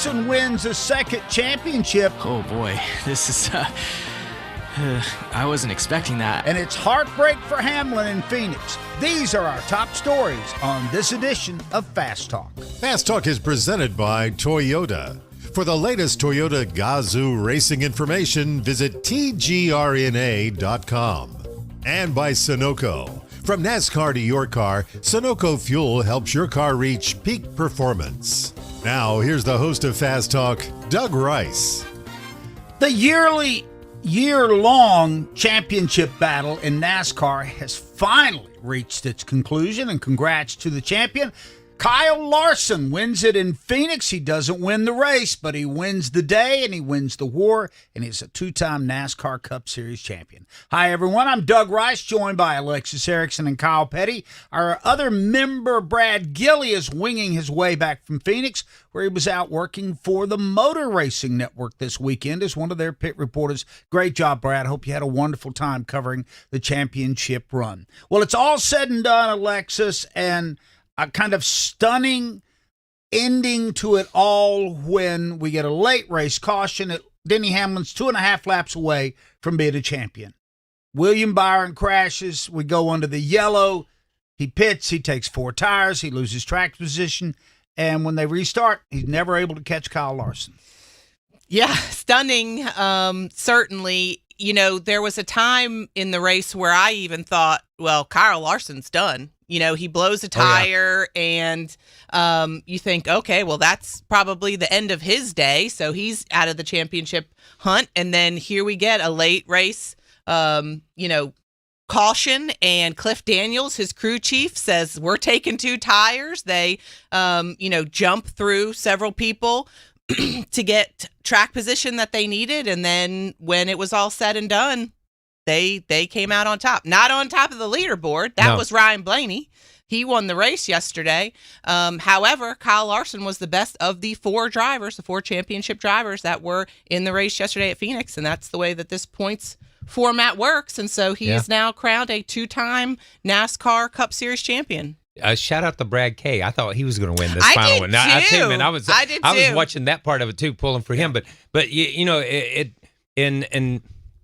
Larson wins a second championship. Oh boy, this is, I wasn't expecting that. And it's heartbreak for Hamlin in Phoenix. These are our top stories on this edition of Fast Talk. Fast Talk is presented by Toyota. For the latest Toyota Gazoo racing information, visit tgrna.com. And by Sunoco. From NASCAR to your car, Sunoco Fuel helps your car reach peak performance. Now, here's the host of Fast Talk, Doug Rice. The year-long championship battle in NASCAR has finally reached its conclusion, and congrats to the champion. Kyle Larson wins it in Phoenix. He doesn't win the race, but he wins the day and he wins the war, and he's a two-time NASCAR Cup Series champion. Hi, everyone. I'm Doug Rice, joined by Alexis Erickson and Kyle Petty. Our other member, Brad Gilley, is winging his way back from Phoenix, where he was out working for the Motor Racing Network this weekend as one of their pit reporters. Great job, Brad. Hope you had a wonderful time covering the championship run. Well, it's all said and done, Alexis, and a kind of stunning ending to it all when we get a late race caution. Denny Hamlin's 2.5 laps away from being a champion. William Byron crashes. We go under the yellow. He pits. He takes 4 tires. He loses track position. And when they restart, he's never able to catch Kyle Larson. Yeah, stunning, certainly. You know, there was a time in the race where I even thought, well, Kyle Larson's done. You know, he blows a tire and you think, okay, well, that's probably the end of his day. So he's out of the championship hunt. And then here we get a late race, caution. And Cliff Daniels, his crew chief, says, we're taking 2 tires. They, jump through several people to get track position that they needed. And then when it was all said and done, They came out on top. Not on top of the leaderboard. That was Ryan Blaney. He won the race yesterday. However, Kyle Larson was the best of the 4 drivers, the 4 championship drivers that were in the race yesterday at Phoenix. And that's the way that this points format works. And so he is now crowned a 2-time NASCAR Cup Series champion. Shout out to Brad Kay. I thought he was going to win this final one. I tell you, man, I was watching that part of it too, pulling for him. But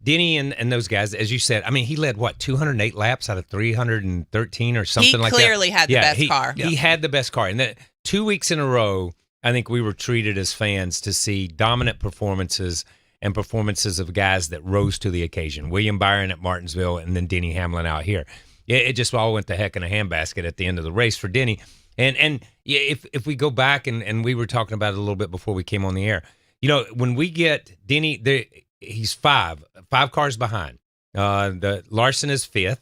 Denny and those guys, as you said, I mean, he led, 208 laps out of 313 or something like that? He clearly had the best car. He had the best car. And 2 weeks in a row, I think we were treated as fans to see dominant performances and performances of guys that rose to the occasion. William Byron at Martinsville and then Denny Hamlin out here. It just all went to heck in a handbasket at the end of the race for Denny. And if we go back, and we were talking about it a little bit before we came on the air, when we get Denny, he's 5 cars behind. The Larson is 5th,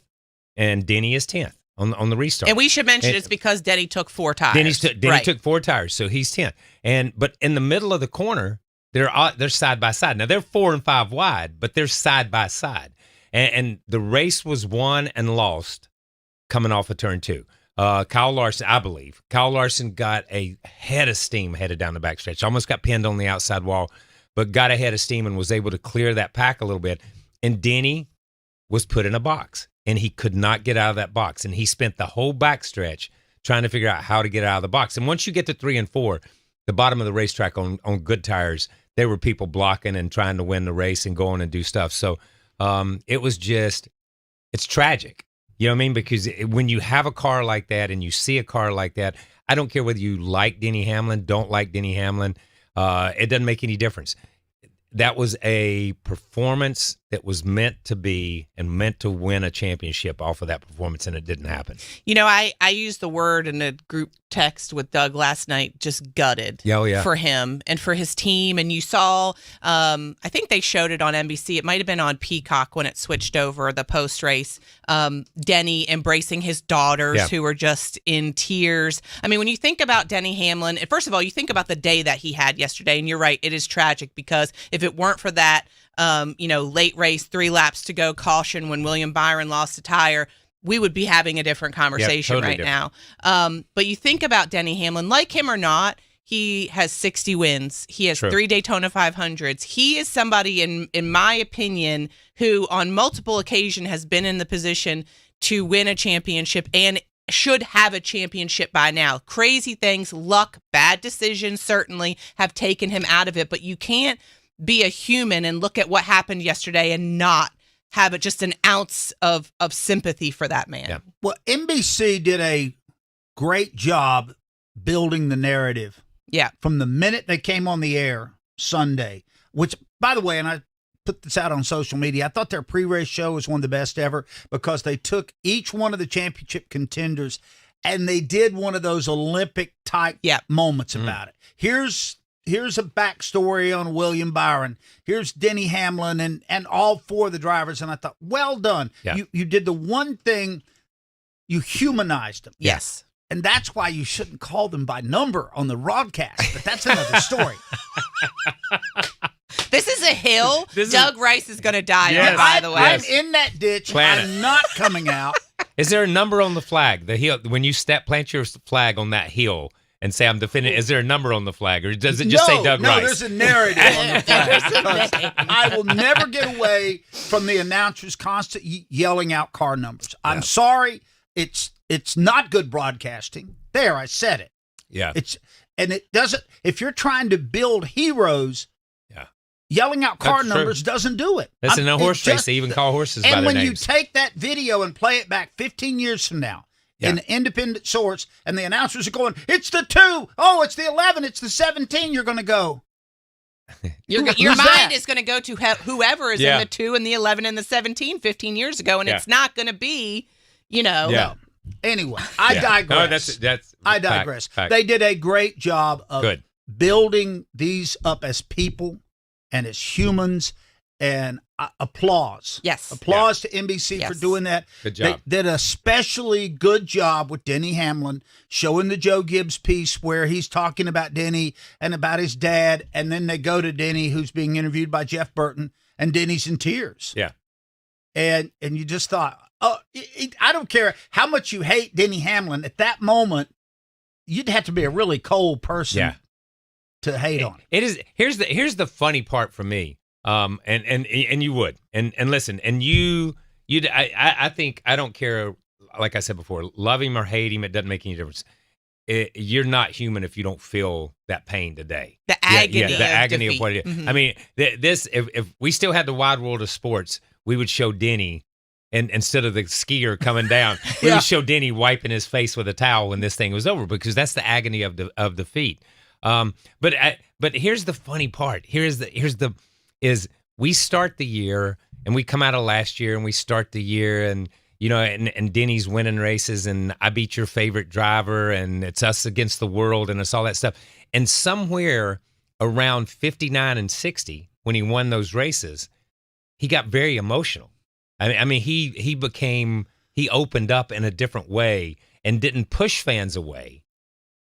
and Denny is 10th on the restart. And we should mention it's because Denny took 4 tires. Denny took 4 tires, so he's 10th. But in the middle of the corner, they're side by side. Now they're 4 and 5 wide, but they're side by side. And the race was won and lost coming off of turn 2. Kyle Larson, I believe. Kyle Larson got a head of steam headed down the backstretch. Almost got pinned on the outside wall, but got ahead of steam and was able to clear that pack a little bit. And Denny was put in a box, and he could not get out of that box. And he spent the whole backstretch trying to figure out how to get out of the box. And once you get to 3 and 4, the bottom of the racetrack on good tires, there were people blocking and trying to win the race and going and do stuff. So it's tragic. You know what I mean? Because when you have a car like that and you see a car like that, I don't care whether you like Denny Hamlin, don't like Denny Hamlin. It doesn't make any difference. That was a performance that was meant to be and meant to win a championship off of that performance, and it didn't happen. I used the word in a group text with Doug last night, just gutted for him and for his team. And you saw, I think they showed it on NBC. It might have been on Peacock when it switched over, the post-race. Denny embracing his daughters who were just in tears. I mean, when you think about Denny Hamlin, first of all, you think about the day that he had yesterday, and you're right, it is tragic because if it weren't for that, late race, 3 laps to go caution when William Byron lost a tire, we would be having a different conversation totally right different. now. But you think about Denny Hamlin, like him or not, he has 60 wins. He has 3 Daytona 500s. He is somebody, in my opinion, who on multiple occasions has been in the position to win a championship and should have a championship by now. Crazy things, luck, bad decisions certainly have taken him out of it, but you can't be a human and look at what happened yesterday and not have just an ounce of sympathy for that man. Yeah. Well, NBC did a great job building the narrative. Yeah. From the minute they came on the air Sunday, which, by the way, and I put this out on social media, I thought their pre-race show was one of the best ever because they took each one of the championship contenders and they did one of those Olympic type moments about it. Here's a backstory on William Byron. Here's Denny Hamlin and all four of the drivers. And I thought, well done. Yeah. You did the one thing, you humanized them. Yes. And that's why you shouldn't call them by number on the broadcast. But that's another story. This is a hill Doug Rice is going to die on, by the way. I'm in that ditch. Plant I'm not coming out. Is there a number on the flag? The hill, when you plant your flag on that hill and say I'm defending, is there a number on the flag, or does it just say Doug Rice? No, there's a narrative on the flag. Because I will never get away from the announcers constant yelling out car numbers. I'm sorry, it's not good broadcasting. There, I said it. Yeah. It doesn't. If you're trying to build heroes, yelling out car numbers doesn't do it. That's in a horse race. They even call horses by their names. And when you take that video and play it back 15 years from now in independent source, and the announcers are going, "It's the 2. Oh, it's the 11. It's the 17." You're going to go. Your mind is going to go to whoever is in the 2 and the 11 and the 17 15 years ago, and it's not going to be, No. Anyway, I digress. No, that's I digress. Fact. They did a great job of building these up as people and as humans, and applause. Yes. Applause to NBC for doing that. Good job. They did a especially good job with Denny Hamlin, showing the Joe Gibbs piece where he's talking about Denny and about his dad, and then they go to Denny, who's being interviewed by Jeff Burton, and Denny's in tears. Yeah. And you just thought, I don't care how much you hate Denny Hamlin. At that moment, you'd have to be a really cold person to hate on it. It is. Here's the funny part for me. And you would and listen, and I think, I don't care. Like I said before, love him or hate him, it doesn't make any difference. You're not human if you don't feel that pain today. The agony, the agony defeat. of what it is. Mm-hmm. I mean, if we still had the wide world of sports, we would show Denny. And instead of the skier coming down, we would show Denny wiping his face with a towel when this thing was over, because that's the agony of defeat. But here's the funny part. Is we start the year and we come out of last year and we start the year and and Denny's winning races and I beat your favorite driver and it's us against the world and it's all that stuff. And somewhere around 59 and 60, when he won those races, he got very emotional. I mean, he opened up in a different way and didn't push fans away.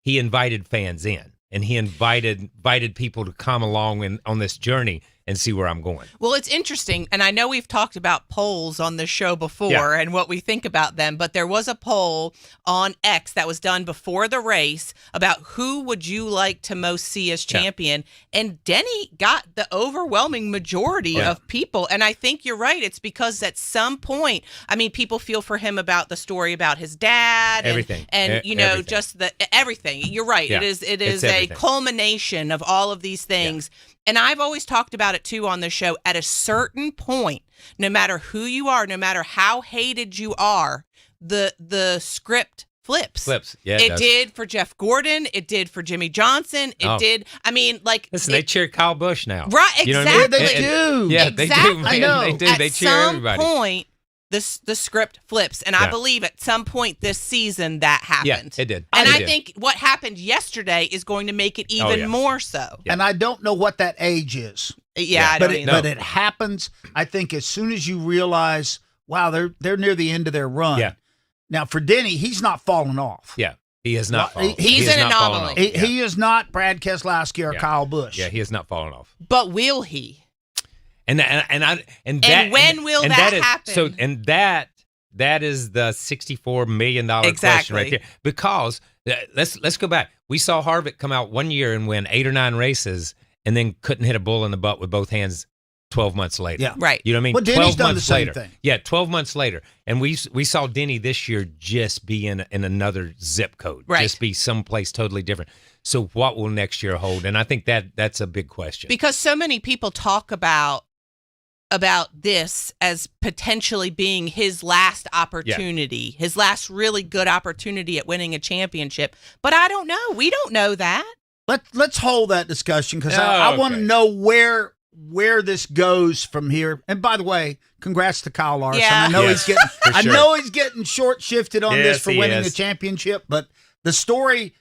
He invited fans in, and he invited people to come along on this journey and see where I'm going. Well, it's interesting, and I know we've talked about polls on the show before and what we think about them, but there was a poll on X that was done before the race about who would you like to most see as champion, and Denny got the overwhelming majority of people, and I think you're right. It's because at some point, I mean, people feel for him about the story about his dad, everything, and everything. just everything. You're right. Yeah. It is a culmination of all of these things. Yeah. And I've always talked about it, too, on the show. At a certain point, no matter who you are, no matter how hated you are, the script flips. Yeah, it did for Jeff Gordon. It did for Jimmy Johnson. It did. I mean, like. Listen, they cheer Kyle Busch now. Right, exactly. You know what I mean? They do. Yeah, exactly. they do. Man. I know. They do. At they cheer everybody. some point, the script flips, and I believe at some point this season that happened. Yeah, it did. And I did. think what happened yesterday is going to make it even more so. And I don't know what that age is. Yeah, I don't either. But it happens. I think as soon as you realize, wow, they're near the end of their run. Yeah. Now for Denny, he's not falling off. Yeah, he has not fallen off. He's an anomaly. He is not Brad Keselowski or Kyle Busch. Yeah, he has not fallen off. But will he? And when will that happen? So that is the $64 million question right there. Because let's go back. We saw Harvick come out one year and win 8 or 9 races, and then couldn't hit a bull in the butt with both hands 12 months later. Yeah. Right. You know what I mean? Well, Denny's 12 done the months same later. thing. Yeah, 12 months later. And we saw Denny this year just be in another zip code. Right. Just be someplace totally different. So what will next year hold? And I think that's a big question. Because so many people talk about this as potentially being his last opportunity, his last really good opportunity at winning a championship. But I don't know. We don't know that. Let's hold that discussion because Oh, I want to okay. know where this goes from here. And by the way, congrats to Kyle Larson. Yeah. I know Yes, he's getting for I sure. know he's getting short shifted on this Yes, for he winning is. the championship, but the story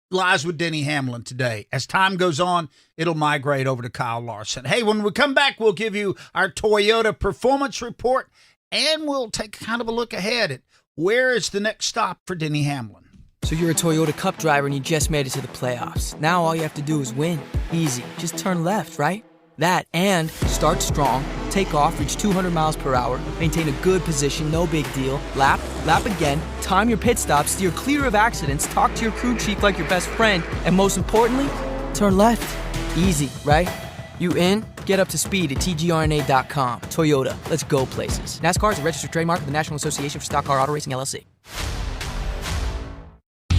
lies with Denny Hamlin today. As time goes on, it'll migrate over to Kyle Larson. Hey, when we come back, we'll give you our Toyota performance report, and we'll take kind of a look ahead at where is the next stop for Denny Hamlin. So you're a Toyota Cup driver and you just made it to the playoffs. Now all you have to do is win. Easy. Just turn left, right? That and start strong, take off, reach 200 miles per hour, maintain a good position, no big deal. Lap again, time your pit stops, steer clear of accidents, talk to your crew chief like your best friend, and most importantly, turn left. Easy, right? You in? Get up to speed at tgrna.com. Toyota, let's go places. NASCAR is a registered trademark of the National Association for Stock Car Auto Racing, LLC.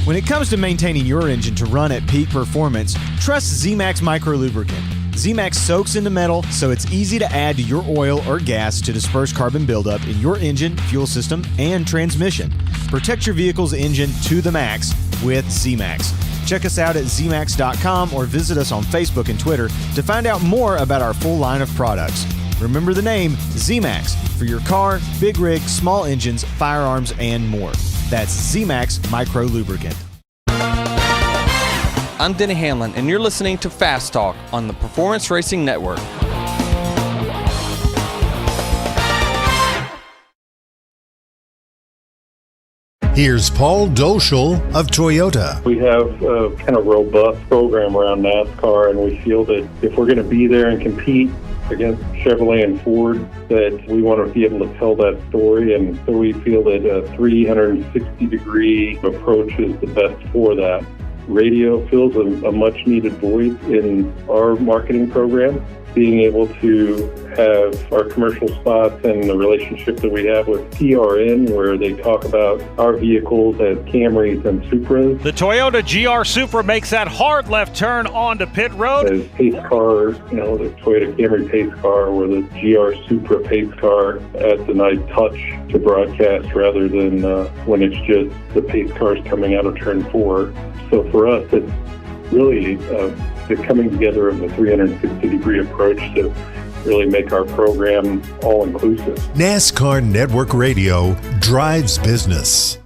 When it comes to maintaining your engine to run at peak performance, trust ZMAX Micro Lubricant. ZMAX soaks into metal, so it's easy to add to your oil or gas to disperse carbon buildup in your engine, fuel system, and transmission. Protect your vehicle's engine to the max with ZMAX. Check us out at zmax.com or visit us on Facebook and Twitter to find out more about our full line of products. Remember the name ZMAX for your car, big rig, small engines, firearms, and more. That's ZMAX Micro Lubricant. I'm Denny Hamlin, and you're listening to Fast Talk on the Performance Racing Network. Here's Paul Doschel of Toyota. We have a kind of robust program around NASCAR, and we feel that if we're going to be there and compete against Chevrolet and Ford, that we want to be able to tell that story. And so we feel that a 360-degree approach is the best for that. Radio fills a much-needed void in our marketing program. Being able to have our commercial spots and the relationship that we have with TRN, where they talk about our vehicles as Camrys and Supras. The Toyota GR Supra makes that hard left turn onto pit road. As pace cars, the Toyota Camry pace car or the GR Supra pace car adds a nice touch to broadcast rather than when it's just the pace cars coming out of turn 4. So for us, it's really the coming together of the 360-degree approach to really make our program all-inclusive. NASCAR Network Radio drives business.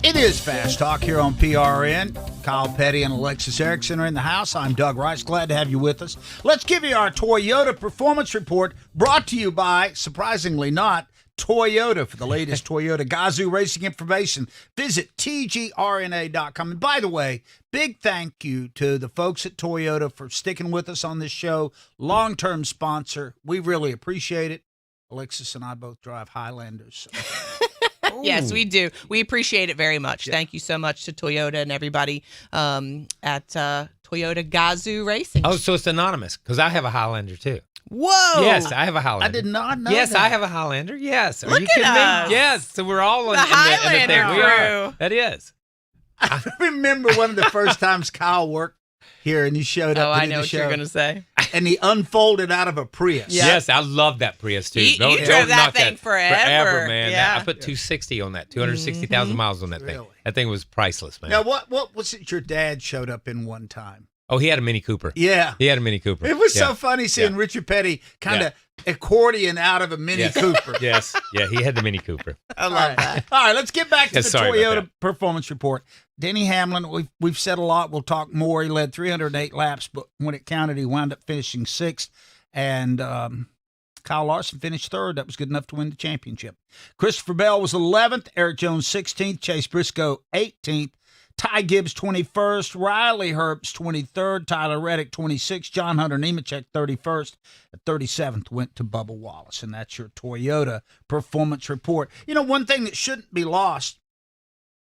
It is Fast Talk here on PRN. Kyle Petty and Alexis Erickson are in the house. I'm Doug Rice. Glad to have you with us. Let's give you our Toyota Performance Report, brought to you by, surprisingly not, Toyota. For the latest Toyota Gazoo racing information, visit tgrna.com. And by the way, big thank you to the folks at Toyota for sticking with us on this show. Long-term sponsor. We really appreciate it. Alexis and I both drive Highlanders. So. Yes, we do. We appreciate it very much. Yeah. Thank you so much to Toyota and everybody at Toyota Gazoo Racing. Oh, so it's anonymous because I have a Highlander too. Whoa! Yes, I have a Highlander. I did not know Yes, that. I have a Highlander. Yes. Are Look you at kidding us. me? Yes. So we're all The in the Highlander thing. We are. crew. That is. I remember one of the first times Kyle worked here and he showed up. Oh, to I do know the what show, you're going to say. And he unfolded out of a Prius. Yeah. Yes, I love that Prius too. You Don't drove that knock thing forever. man. Yeah. I put 260 on that, 260,000 miles on that thing. Really? That thing was priceless, man. Now, what was it your dad showed up in one time? Oh, he had a Mini Cooper. Yeah. He had a Mini Cooper. It was Yeah. so funny seeing Yeah. Richard Petty kind of accordion out of a Mini Yes. Cooper. Yes. Yeah, he had the Mini Cooper. I love that. All right, let's get back to Yeah, the sorry about Toyota that. Performance Report. Denny Hamlin, we've said a lot. We'll talk more. He led 308 laps, but when it counted, he wound up finishing 6th. And Kyle Larson finished 3rd. That was good enough to win the championship. Christopher Bell was 11th. Eric Jones 16th. Chase Briscoe 18th. Ty Gibbs 21st, Riley Herbst 23rd, Tyler Reddick 26th, John Hunter Nemechek 31st, at 37th went to Bubba Wallace, and that's your Toyota performance report. You know, one thing that shouldn't be lost,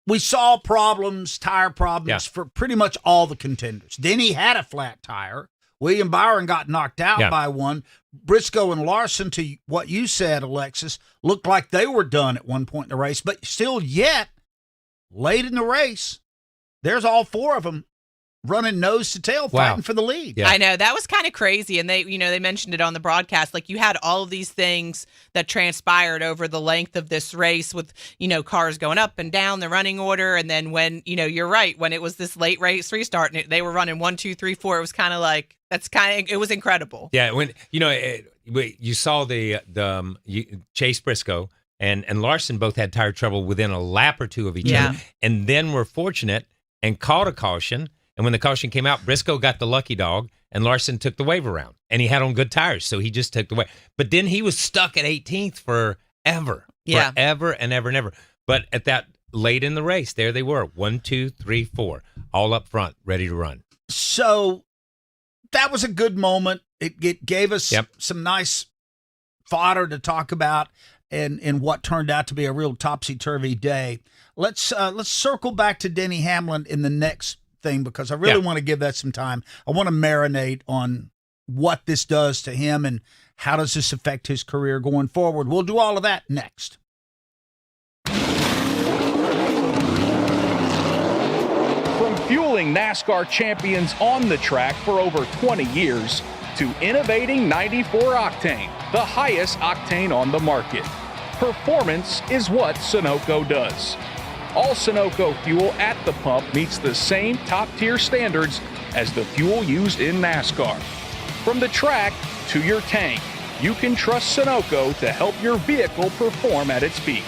we saw tire problems for pretty much all the contenders. Denny had a flat tire. William Byron got knocked out by one. Briscoe and Larson, to what you said, Alexis, looked like they were done at one point in the race, but still yet, late in the race, there's all four of them running nose to tail, fighting for the lead. I know, that was kind of crazy. And they mentioned it on the broadcast. Like, you had all of these things that transpired over the length of this race with, cars going up and down the running order. And then when, you're right, when it was this late race restart and they were running 1, 2, 3, 4, it was kind of like, it was incredible. Yeah. When, you saw Chase Briscoe and Larson both had tire trouble within a lap or two of each other. And then were fortunate and caught a caution. And when the caution came out, Briscoe got the lucky dog, and Larson took the wave around. And he had on good tires, so he just took the wave. But then he was stuck at 18th forever. Yeah. Forever and ever and ever. But at that late in the race, there they were, 1, 2, 3, 4, all up front, ready to run. So that was a good moment. It gave us some nice fodder to talk about in what turned out to be a real topsy-turvy day. Let's circle back to Denny Hamlin in the next thing, because I really want to give that some time. I want to marinate on what this does to him and how does this affect his career going forward. We'll do all of that next. From fueling NASCAR champions on the track for over 20 years to innovating 94 octane, the highest octane on the market, performance is what Sunoco does. All Sunoco fuel at the pump meets the same top-tier standards as the fuel used in NASCAR. From the track to your tank, you can trust Sunoco to help your vehicle perform at its peak.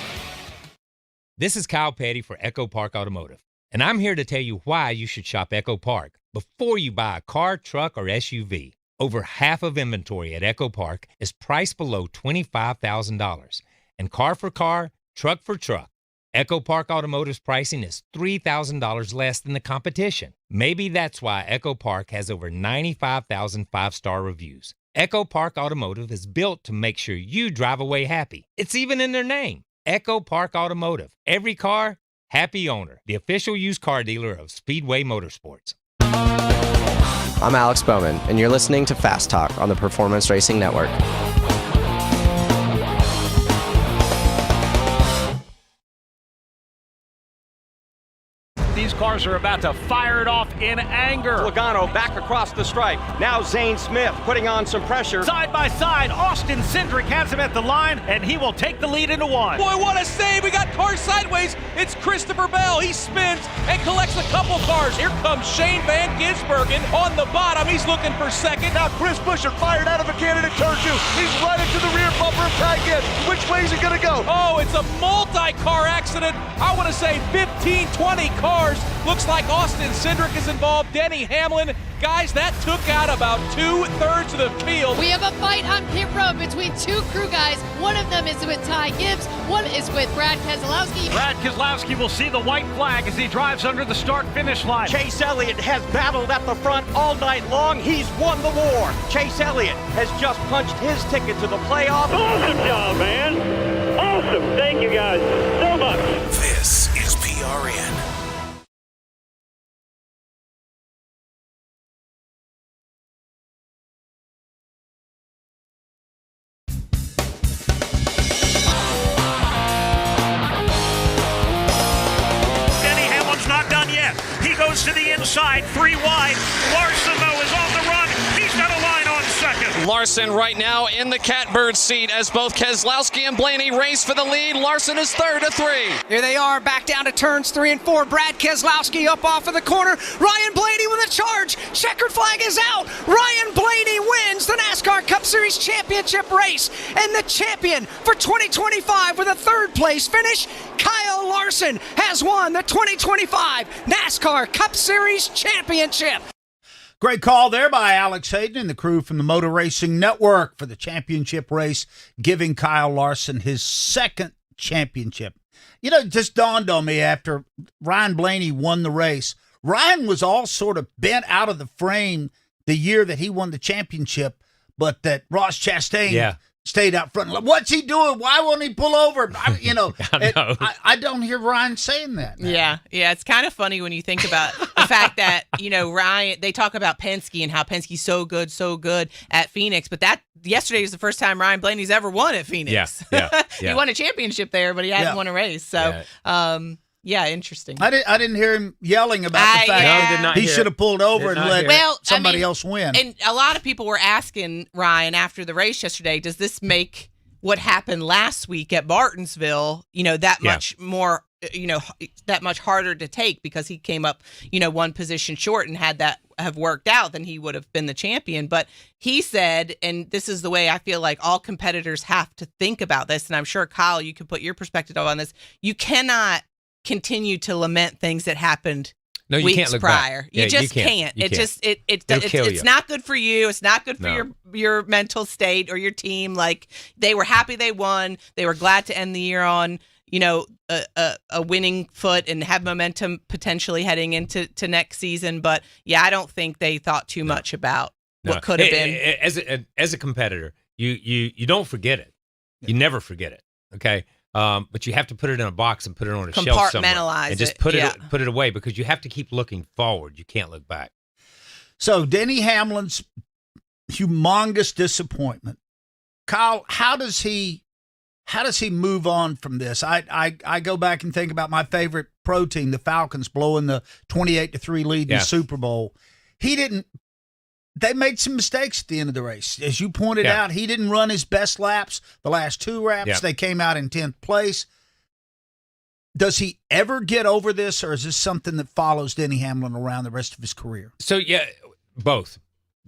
This is Kyle Petty for Echo Park Automotive, and I'm here to tell you why you should shop Echo Park before you buy a car, truck, or SUV. Over half of inventory at Echo Park is priced below $25,000, and car for car, truck for truck, Echo Park Automotive's pricing is $3,000 less than the competition. Maybe that's why Echo Park has over 95,000 five-star reviews. Echo Park Automotive is built to make sure you drive away happy. It's even in their name, Echo Park Automotive. Every car, happy owner. The official used car dealer of Speedway Motorsports. I'm Alex Bowman, and you're listening to Fast Talk on the Performance Racing Network. These cars are about to fire it off in anger. Logano back across the stripe. Now Zane Smith putting on some pressure. Side by side, Austin Cindric has him at the line, and he will take the lead into one. Boy, what a save. We got cars sideways. It's Christopher Bell. He spins and collects a couple cars. Here comes Shane Van Gisbergen on the bottom. He's looking for second. Now Chris Buescher fired out of a cannon at turn 2. He's right into the rear bumper of Ty Gibbs. Which way is he going to go? Oh, it's a multi-car accident. I want to say 15, 20 cars. Looks like Austin Cindric is involved. Denny Hamlin. Guys, that took out about 2/3 of the field. We have a fight on pit road between two crew guys. One of them is with Ty Gibbs. One is with Brad Keselowski. Brad Keselowski will see the white flag as he drives under the start-finish line. Chase Elliott has battled at the front all night long. He's won the war. Chase Elliott has just punched his ticket to the playoff. Awesome job, man. Awesome. Thank you guys so much. This is PRN. To the inside, 3 wide. Larson, though, is on the run. He's got a line on second. Larson right now in the catbird seat as both Keselowski and Blaney race for the lead. Larson is third to 3. Here they are, back down to turns 3 and 4. Brad Keselowski up off of the corner. Ryan Blaney with a charge. Checkered flag is out. Ryan Blaney wins the NASCAR Cup Series championship race. And the champion for 2025 with a third place finish, Kyle Larson, has won the 2025 NASCAR Cup Series championship. Great call there by Alex Hayden and the crew from the Motor Racing Network for the championship race, giving Kyle Larson his second championship. You know, it just dawned on me after Ryan Blaney won the race. Ryan was all sort of bent out of the frame the year that he won the championship, but that Ross Chastain stayed out front. Like, what's he doing? Why won't he pull over? I don't hear Ryan saying that now. Yeah. It's kind of funny when you think about the fact that, Ryan, they talk about Penske and how Penske's so good at Phoenix, but that yesterday was the first time Ryan Blaney's ever won at Phoenix. Yeah. He won a championship there, but he hadn't won a race. So, interesting. I didn't hear him yelling about the fact that he should have pulled over and let somebody else win. And a lot of people were asking Ryan after the race yesterday, does this make what happened last week at Martinsville, that much more, that much harder to take because he came up, one position short, and had that have worked out, then he would have been the champion. But he said, and this is the way I feel like all competitors have to think about this, and I'm sure, Kyle, you could put your perspective on this. You cannot continue to lament things that happened weeks can't look prior. Back. You just can't. It's not good for you. It's not good for your mental state or your team. Like, they were happy they won. They were glad to end the year on a winning foot and have momentum potentially heading into next season. But I don't think they thought too much about what could have been. As a competitor, you don't forget it. You never forget it. Okay. But you have to put it in a box and put it on a shelf somewhere. Compartmentalize and just put it away, because you have to keep looking forward. You can't look back. So Denny Hamlin's humongous disappointment. Kyle, how does he move on from this? I go back and think about my favorite pro team, the Falcons, blowing the 28-3 lead in the Super Bowl. They made some mistakes at the end of the race. As you pointed out, he didn't run his best laps the last two laps. They came out in 10th place. Does he ever get over this, or is this something that follows Denny Hamlin around the rest of his career? So, both.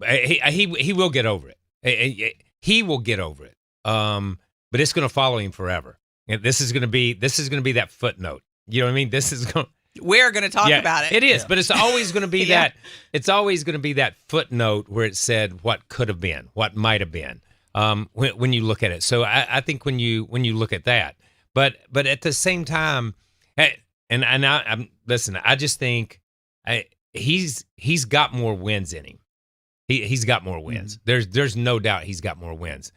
He will get over it. He will get over it. But it's going to follow him forever. And this is going to be that footnote. You know what I mean? This is going. We're going to talk about it. It is, but it's always going to be that. It's always going to be that footnote where it said what could have been, what might have been. When you look at it, so I think when you look at that, but at the same time, listen. I just think he's got more wins in him. He's got more wins. Mm-hmm. There's no doubt he's got more wins.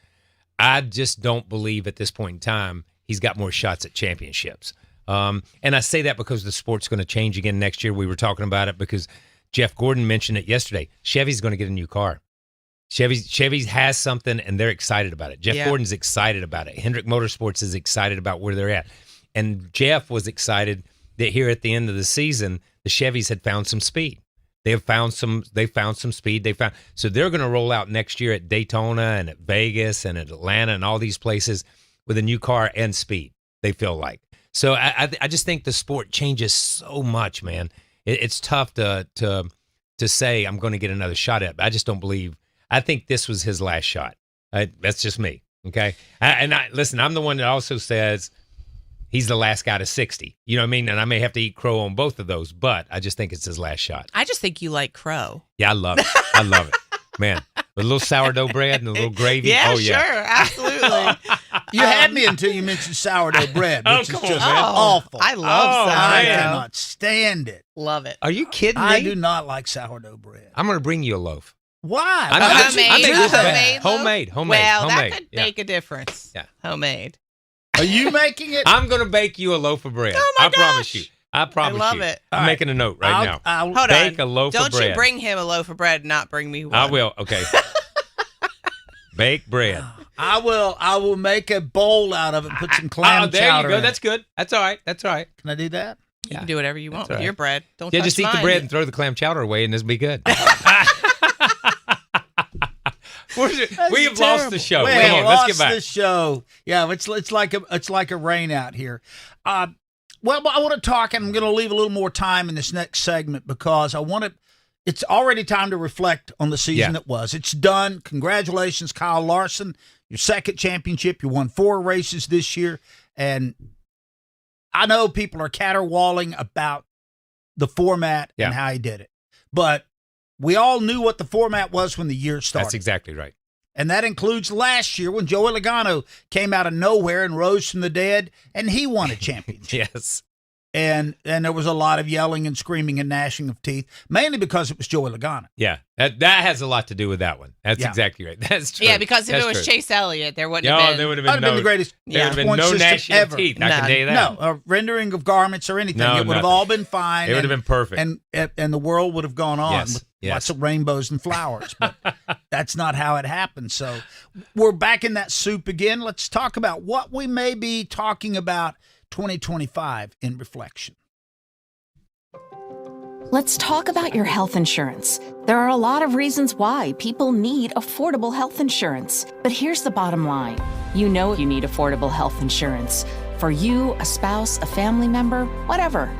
I just don't believe at this point in time he's got more shots at championships. And I say that because the sport's going to change again next year. We were talking about it because Jeff Gordon mentioned it yesterday. Chevy's going to get a new car. Chevy has something, and they're excited about it. Jeff Gordon's excited about it. Hendrick Motorsports is excited about where they're at. And Jeff was excited that here at the end of the season, the Chevys had found some speed. They found some speed. So they're going to roll out next year at Daytona and at Vegas and at Atlanta and all these places with a new car and speed, they feel like. So I just think the sport changes so much, man. It's tough to say I'm going to get another shot at it. I just don't believe. I think this was his last shot. That's just me, okay? Listen, I'm the one that also says he's the last guy to 60. You know what I mean? And I may have to eat crow on both of those, but I just think it's his last shot. I just think you like crow. Yeah, I love it. I love it. Man, with a little sourdough bread and a little gravy. Yeah, sure, absolutely. You had me until you mentioned sourdough bread, which is just awful. I love sourdough. I cannot stand it. Love it. Are you kidding me? I do not like sourdough bread. I'm going to bring you a loaf. Why? Homemade. Well, that could make a difference. Yeah. Homemade. Are you making it? I'm going to bake you a loaf of bread. Oh my gosh. Promise you. I promise you. I love it. I'm making a note right now. Hold bake on. a loaf Don't of bread. You bring him a loaf of bread and not bring me one. I will. Okay. Bake bread. I will make a bowl out of it and put some clam chowder. There you go. In That's good. That's all right. Can I do that? You can do whatever you want with your bread. Don't touch just eat mine. the bread and throw the clam chowder away, and this will be good. We have lost the show. We Come on, let's get back. Lost the show. Yeah, it's like a rain out here. Well, I want to talk, and I'm going to leave a little more time in this next segment because it's already time to reflect on the season that was. It's done. Congratulations, Kyle Larson. Your second championship. You won 4 races this year. And I know people are caterwauling about the format and how he did it. But we all knew what the format was when the year started. That's exactly right. And that includes last year when Joey Logano came out of nowhere and rose from the dead, and he won a championship. Yes. And there was a lot of yelling and screaming and gnashing of teeth, mainly because it was Joey Logano. Yeah, that has a lot to do with that one. That's exactly right. That's true. Yeah, because if That's it was true. Chase Elliott, there wouldn't have been. there would have That been, would have been the greatest there would have been point no system gnashing ever. of teeth. I can tell you that. No, a rendering of garments or anything. No, it would have nothing. all been fine. It would have been perfect. And the world would have gone on Yes, with yes. lots of rainbows and flowers. But that's not how it happened. So we're back in that soup again. Let's talk about what we may be talking about 2025 in reflection. Let's talk about your health insurance. There are a lot of reasons why people need affordable health insurance. But here's the bottom line. You know you need affordable health insurance. For you, a spouse, a family member, whatever.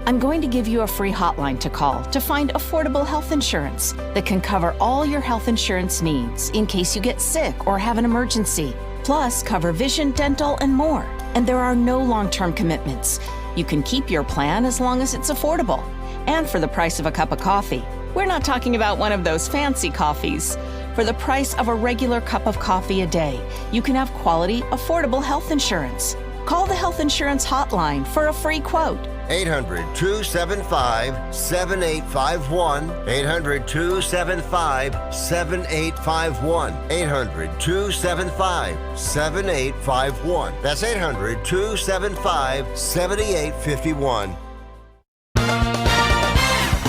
I'm going to give you a free hotline to call to find affordable health insurance that can cover all your health insurance needs in case you get sick or have an emergency. Plus, cover vision, dental, and more. And there are no long-term commitments. You can keep your plan as long as it's affordable. And for the price of a cup of coffee. We're not talking about one of those fancy coffees. For the price of a regular cup of coffee a day, you can have quality, affordable health insurance. Call the Health Insurance Hotline for a free quote. 800-275-7851. 800-275-7851. 800-275-7851. That's 800-275-7851.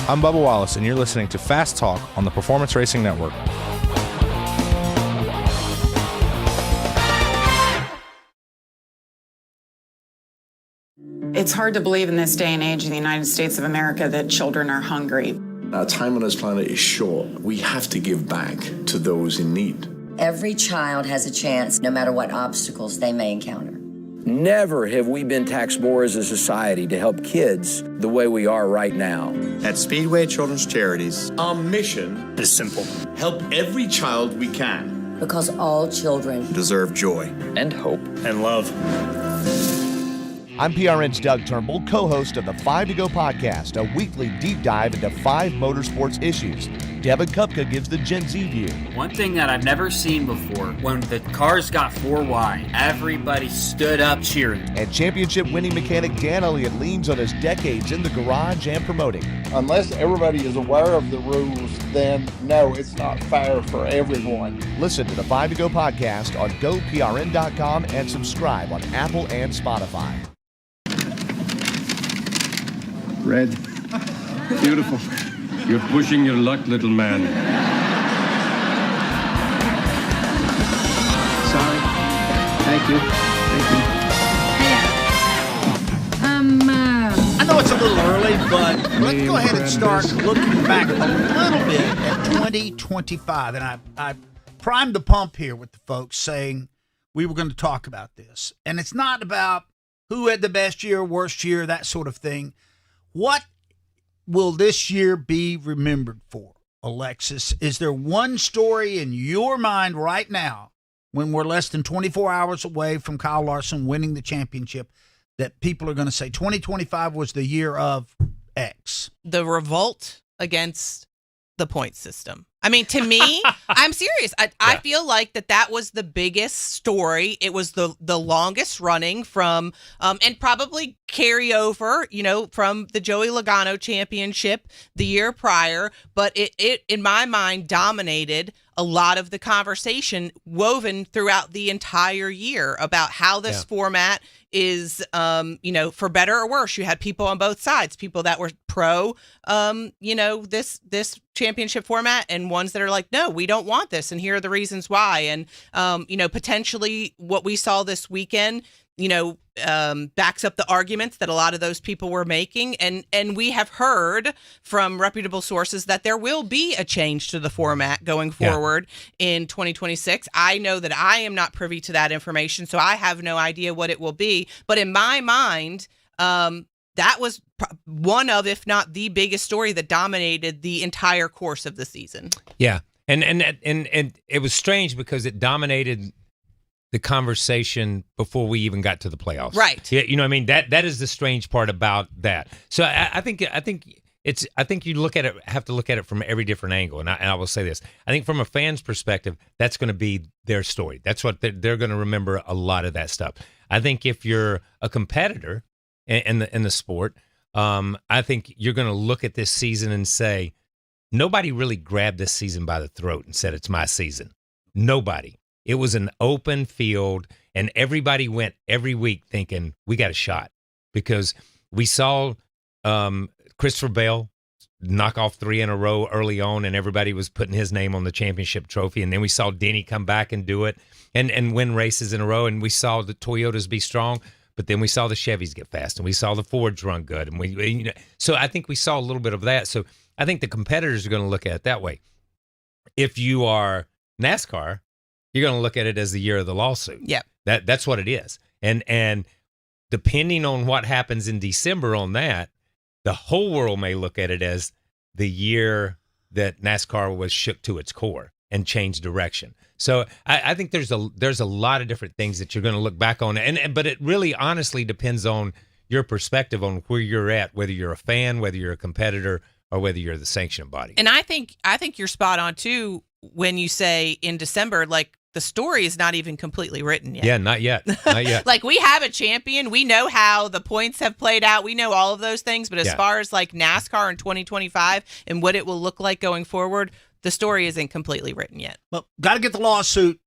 I'm Bubba Wallace, and you're listening to Fast Talk on the Performance Racing Network. It's hard to believe in this day and age in the United States of America that children are hungry. Our time on this planet is short. We have to give back to those in need. Every child has a chance, no matter what obstacles they may encounter. Never have we been taxed more as a society to help kids the way we are right now. At Speedway Children's Charities, our mission is simple. Help every child we can. Because all children Deserve joy. And hope. And love. I'm PRN's Doug Turnbull, co-host of the 5 to Go podcast, a weekly deep dive into 5 motorsports issues. Devin Kupka gives the Gen Z view. One thing that I've never seen before, when the cars got 4 wide, everybody stood up cheering. And championship-winning mechanic Dan Elliott leans on his decades in the garage and promoting. Unless everybody is aware of the rules, then no, it's not fair for everyone. Listen to the 5 to Go podcast on GoPRN.com and subscribe on Apple and Spotify. Red. Beautiful. You're pushing your luck, little man. Sorry. Thank you. I know it's a little early, but let's go ahead and start looking back a little bit at 2025. And I primed the pump here with the folks saying we were going to talk about this. And it's not about who had the best year, worst year, that sort of thing. What will this year be remembered for, Alexis? Is there one story in your mind right now, when we're less than 24 hours away from Kyle Larson winning the championship, that people are going to say 2025 was the year of X? The revolt against the point system. I mean, to me, I'm serious. I feel like that was the biggest story. It was the longest running from, and probably carry over, from the Joey Logano championship the year prior. But it in my mind, dominated a lot of the conversation woven throughout the entire year about how this format is, for better or worse. You had people on both sides, people that were pro, this championship format, and ones that are like, no, we don't want this, and here are the reasons why. And potentially what we saw this weekend, backs up the arguments that a lot of those people were making. And we have heard from reputable sources that there will be a change to the format going forward in 2026. I know that I am not privy to that information, so I have no idea what it will be. But in my mind, that was one of, if not the biggest story that dominated the entire course of the season. Yeah. And it was strange because it dominated the conversation before we even got to the playoffs. Right. Yeah, you know what I mean? That is the strange part about that. So I think I think you have to look at it from every different angle. And I will say this. I think from a fan's perspective, that's going to be their story. That's what they're going to remember, a lot of that stuff. I think if you're a competitor in the sport, I think you're going to look at this season and say, nobody really grabbed this season by the throat and said, it's my season. Nobody. It was an open field, and everybody went every week thinking, we got a shot. Because we saw Christopher Bell knock off 3 in a row early on, and everybody was putting his name on the championship trophy. And then we saw Denny come back and do it and win races in a row. And we saw the Toyotas be strong, but then we saw the Chevys get fast, and we saw the Fords run good. And so I think we saw a little bit of that. So I think the competitors are going to look at it that way. If you are NASCAR, you're going to look at it as the year of the lawsuit. Yeah. That's what it is. And depending on what happens in December on that, the whole world may look at it as the year that NASCAR was shook to its core and changed direction. So I think there's a lot of different things that you're going to look back on, but it really honestly depends on your perspective on where you're at, whether you're a fan, whether you're a competitor, or whether you're the sanctioning body. And I think you're spot on too when you say in December, like, the story is not even completely written yet. Yeah, not yet. Not yet. Like, we have a champion. We know how the points have played out. We know all of those things. But as far as like NASCAR in 2025 and what it will look like going forward, the story isn't completely written yet. Well, got to get the lawsuit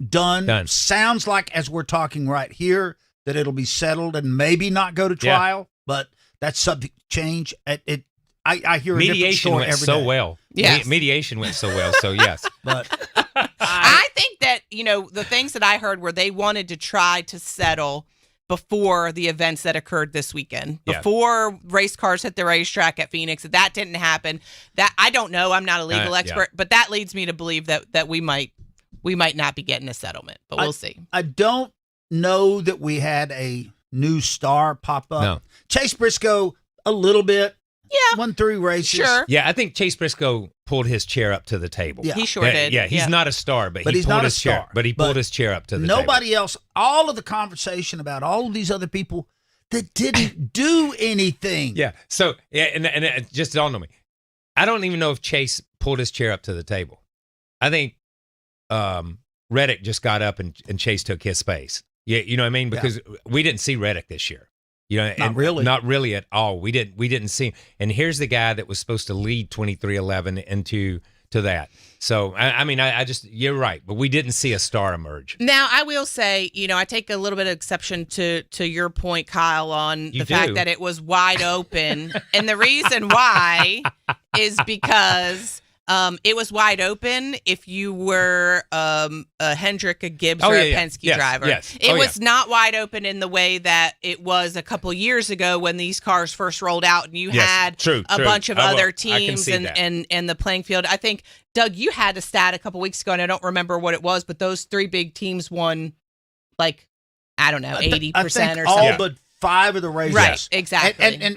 done. Done. Sounds like, as we're talking right here, that it'll be settled and maybe not go to trial, but that's subject to change. I hear a different story every day. Well. Yes. Mediation went so well, so yes. But I think that, the things that I heard were they wanted to try to settle before the events that occurred this weekend, before race cars hit the racetrack at Phoenix. That didn't happen. That I don't know. I'm not a legal expert, but that leads me to believe that we might not be getting a settlement, but we'll see. I don't know that we had a new star pop up. No. Chase Briscoe, a little bit. Yeah. Won 3 races. Sure. Yeah, I think Chase Briscoe pulled his chair up to the table. Yeah. He sure did. Yeah, he's not a star, but he he's pulled not his a star. chair. But he pulled his chair up to the table. Nobody else, all of the conversation about all of these other people that didn't do anything. Yeah. So, and it just dawned on me. I don't even know if Chase pulled his chair up to the table. I think Reddick just got up and Chase took his space. Yeah, you know what I mean? Because we didn't see Reddick this year. Not really at all. We didn't see him. And here's the guy that was supposed to lead 2311 into that. So I just, you're right, but we didn't see a star emerge. Now I will say, I take a little bit of exception to your point, Kyle, on the fact that it was wide open, and the reason why is because it was wide open if you were a Hendrick, a Gibbs, or a Penske driver. Yes. It was not wide open in the way that it was a couple years ago when these cars first rolled out and you had a bunch of other teams and the playing field. I think, Doug, you had a stat a couple weeks ago, and I don't remember what it was, but those 3 big teams won, 80% or something. All but 5 of the races. Right, exactly.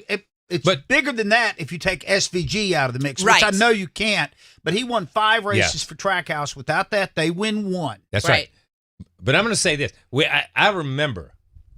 It's bigger than that if you take SVG out of the mix, which I know you can't. But he won 5 races for Trackhouse. Without that, they win 1. That's right. But I'm going to say this. I remember,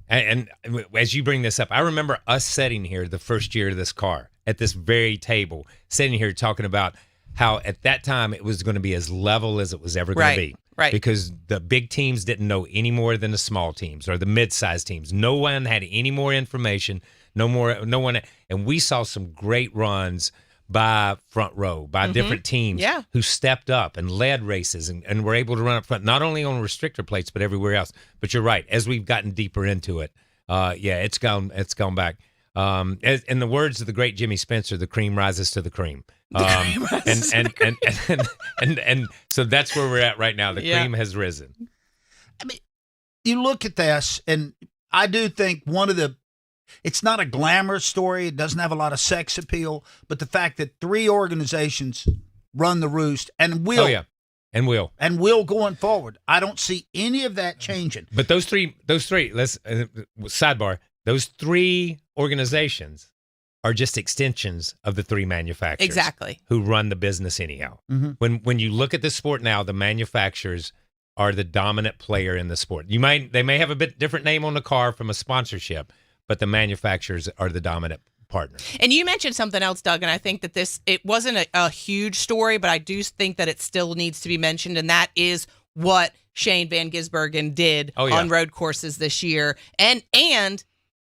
and as you bring this up, I remember us sitting here the first year of this car at this very table, sitting here talking about how at that time it was going to be as level as it was ever going to be. Right. Because the big teams didn't know any more than the small teams or the mid-sized teams. No one had any more information. No one, and we saw some great runs by Front Row, by different teams who stepped up and led races and were able to run up front, not only on restrictor plates, but everywhere else. But you're right. As we've gotten deeper into it, it's gone back. In the words of the great Jimmy Spencer, the cream rises to the cream. And so that's where we're at right now. The cream has risen. I mean, you look at this, and I do think it's not a glamorous story. It doesn't have a lot of sex appeal, but the fact that 3 organizations run the roost and will. Oh, yeah. And will. And will going forward. I don't see any of that changing. But those three, let's sidebar, those 3 organizations are just extensions of the 3 manufacturers. Exactly. Who run the business anyhow. Mm-hmm. When you look at the sport now, the manufacturers are the dominant player in the sport. They may have a bit different name on the car from a sponsorship, but the manufacturers are the dominant partner. And you mentioned something else, Doug, and I think that it wasn't a huge story, but I do think that it still needs to be mentioned, and that is what Shane Van Gisbergen did on road courses this year, and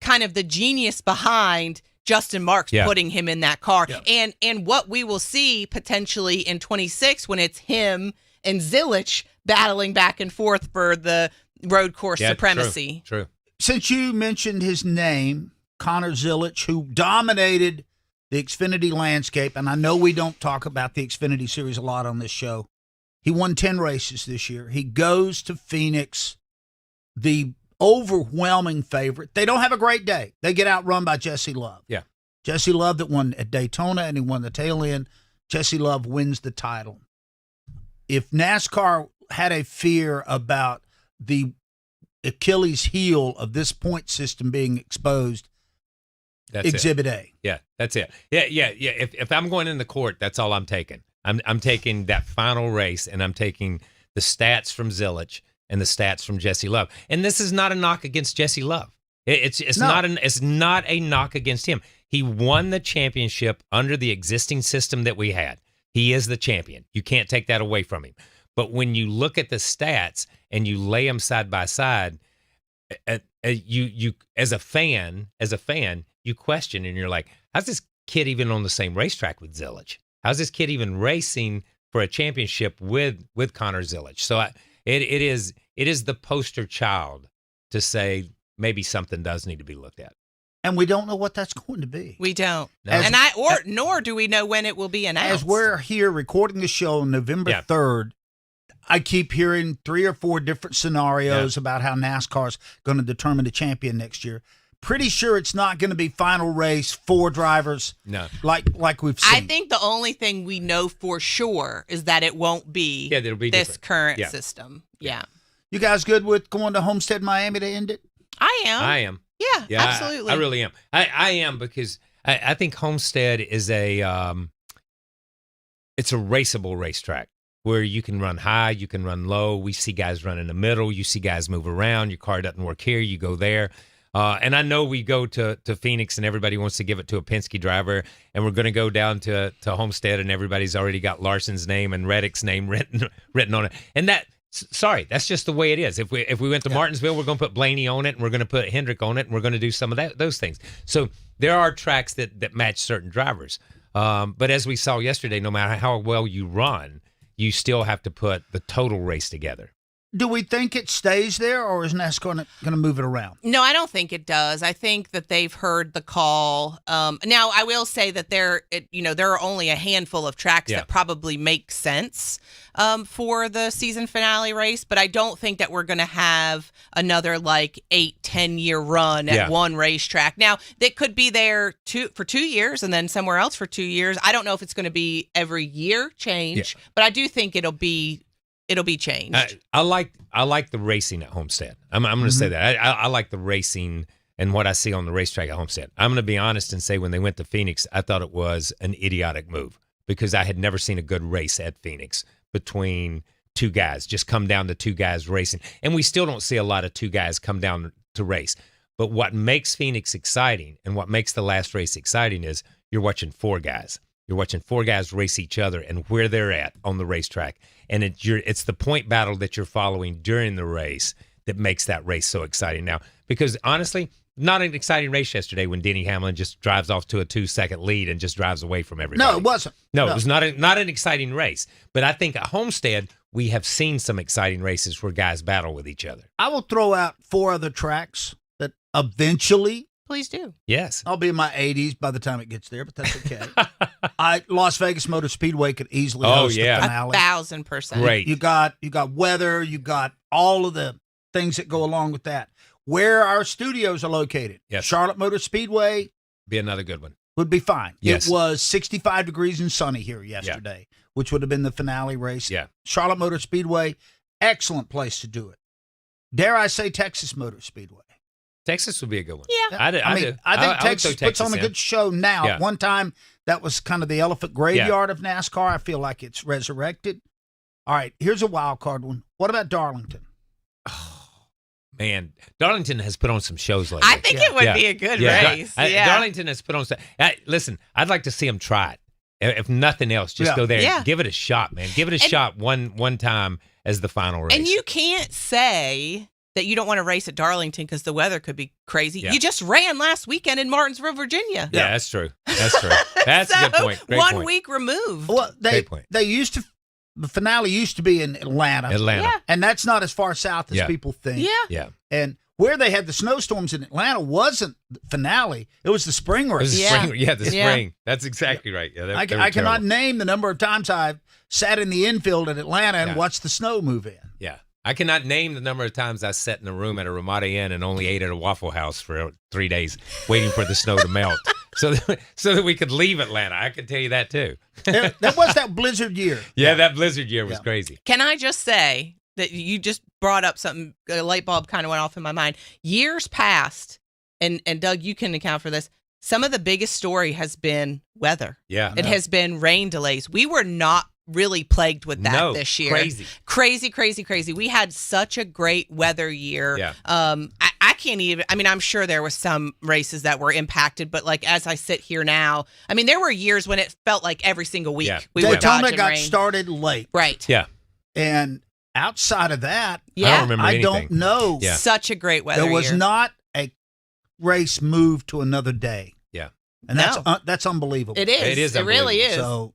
kind of the genius behind Justin Marks putting him in that car, and what we will see potentially in 26 when it's him and Zilich battling back and forth for the road course supremacy. True. Since you mentioned his name, Connor Zilich, who dominated the Xfinity landscape, and I know we don't talk about the Xfinity Series a lot on this show. He won 10 races this year. He goes to Phoenix, the overwhelming favorite. They don't have a great day. They get outrun by Jesse Love. Yeah. Jesse Love that won at Daytona, and he won the tail end. Jesse Love wins the title. If NASCAR had a fear about the Achilles heel of this point system being exposed, that's Exhibit it. A. Yeah, that's it. Yeah. If I'm going in the court, that's all I'm taking. I'm taking that final race, and I'm taking the stats from Zilich and the stats from Jesse Love. And this is not a knock against Jesse Love. It's not a knock against him. He won the championship under the existing system that we had. He is the champion. You can't take that away from him. But when you look at the stats and you lay them side by side, you as a fan, you question, and you're like, how's this kid even on the same racetrack with Zilich? How's this kid even racing for a championship with Connor Zilich? So it is the poster child to say maybe something does need to be looked at. And we don't know what that's going to be. We don't. No. Nor do we know when it will be announced. As we're here recording the show on November 3rd, I keep hearing 3 or 4 different scenarios about how NASCAR's going to determine the champion next year. Pretty sure it's not going to be final race, 4 drivers. No. Like we've seen. I think the only thing we know for sure is that it won't be, it'll be this different. current system. Yeah. You guys good with going to Homestead, Miami to end it? I am. Yeah, absolutely. I really am. I am, because I think Homestead is it's a raceable racetrack where you can run high, you can run low. We see guys run in the middle. You see guys move around. Your car doesn't work here. You go there. And I know we go to Phoenix and everybody wants to give it to a Penske driver, and we're going to go down to Homestead and everybody's already got Larson's name and Reddick's name written on it. And that's just the way it is. If we went to Martinsville, we're going to put Blaney on it, and we're going to put Hendrick on it, and we're going to do some of those things. So there are tracks that match certain drivers. But as we saw yesterday, no matter how well you run, you still have to put the total race together. Do we think it stays there, or is NASCAR going to move it around? No, I don't think it does. I think that they've heard the call. Now, I will say that there are only a handful of tracks that probably make sense for the season finale race, but I don't think that we're going to have another 8-10 year run at one racetrack. Now, they could be there for 2 years and then somewhere else for 2 years. I don't know if it's going to be every year change, but I do think it'll be changed. I like the racing at Homestead. I'm going to say that. I like the racing and what I see on the racetrack at Homestead. I'm going to be honest and say when they went to Phoenix, I thought it was an idiotic move because I had never seen a good race at Phoenix between 2 guys, just come down to 2 guys racing. And we still don't see a lot of 2 guys come down to race. But what makes Phoenix exciting and what makes the last race exciting is you're watching 4 guys. You're watching 4 guys race each other and where they're at on the racetrack. And it's the point battle that you're following during the race that makes that race so exciting now. Because honestly, not an exciting race yesterday when Denny Hamlin just drives off to a 2-second lead and just drives away from everybody. No, it wasn't. No, it was not an exciting race. But I think at Homestead, we have seen some exciting races where guys battle with each other. I will throw out 4 other tracks that eventually... Please do. Yes. I'll be in my 80s by the time it gets there, but that's okay. Las Vegas Motor Speedway could easily host the finale. 1,000%. Great. You got weather, you got all of the things that go along with that. Where our studios are located. Yes. Charlotte Motor Speedway. Be another good one. Would be fine. Yes. It was 65 degrees and sunny here yesterday, which would have been the finale race. Yeah. Charlotte Motor Speedway, excellent place to do it. Dare I say Texas Motor Speedway? Texas would be a good one. Yeah. I think Texas puts on a good show now. Yeah. One time, that was kind of the elephant graveyard of NASCAR. I feel like it's resurrected. All right, here's a wild card one. What about Darlington? Man, Darlington has put on some shows lately. I think it would be a good race. Darlington has put on some. Listen, I'd like to see them try it. If nothing else, just go there and give it a shot, man. Give it a shot one time as the final race. And you can't say that you don't want to race at Darlington because the weather could be crazy. Yeah. You just ran last weekend in Martinsville, Virginia. Yeah, that's true. That's true. That's a good point. Great point. 1 week removed. Well, they used to. The finale used to be in Atlanta. And that's not as far south as people think. Yeah. And where they had the snowstorms in Atlanta wasn't the finale. It was the spring race. The spring. That's exactly right. Yeah, I cannot name the number of times I've sat in the infield at Atlanta and watched the snow move in. Yeah. I cannot name the number of times I sat in a room at a Ramada Inn and only ate at a Waffle House for 3 days waiting for the snow to melt so that we could leave Atlanta. I can tell you that, too. That was that blizzard year. Yeah, that blizzard year was crazy. Can I just say that you just brought up something, a light bulb kind of went off in my mind. Years past, and Doug, you can account for this, some of the biggest story has been weather. Yeah. It has been rain delays. We were not really plagued with that this year. Crazy. We had such a great weather year. Yeah. I can't even, I'm sure there were some races that were impacted, but like as I sit here now, there were years when it felt like every single week we were Daytona dodging got rain. started late. Right. Yeah. And outside of that, I don't remember anything. I don't know. Yeah. Such a great weather There was year. not a race moved to another day. Yeah. And that's unbelievable. It is. It is. It really is. So,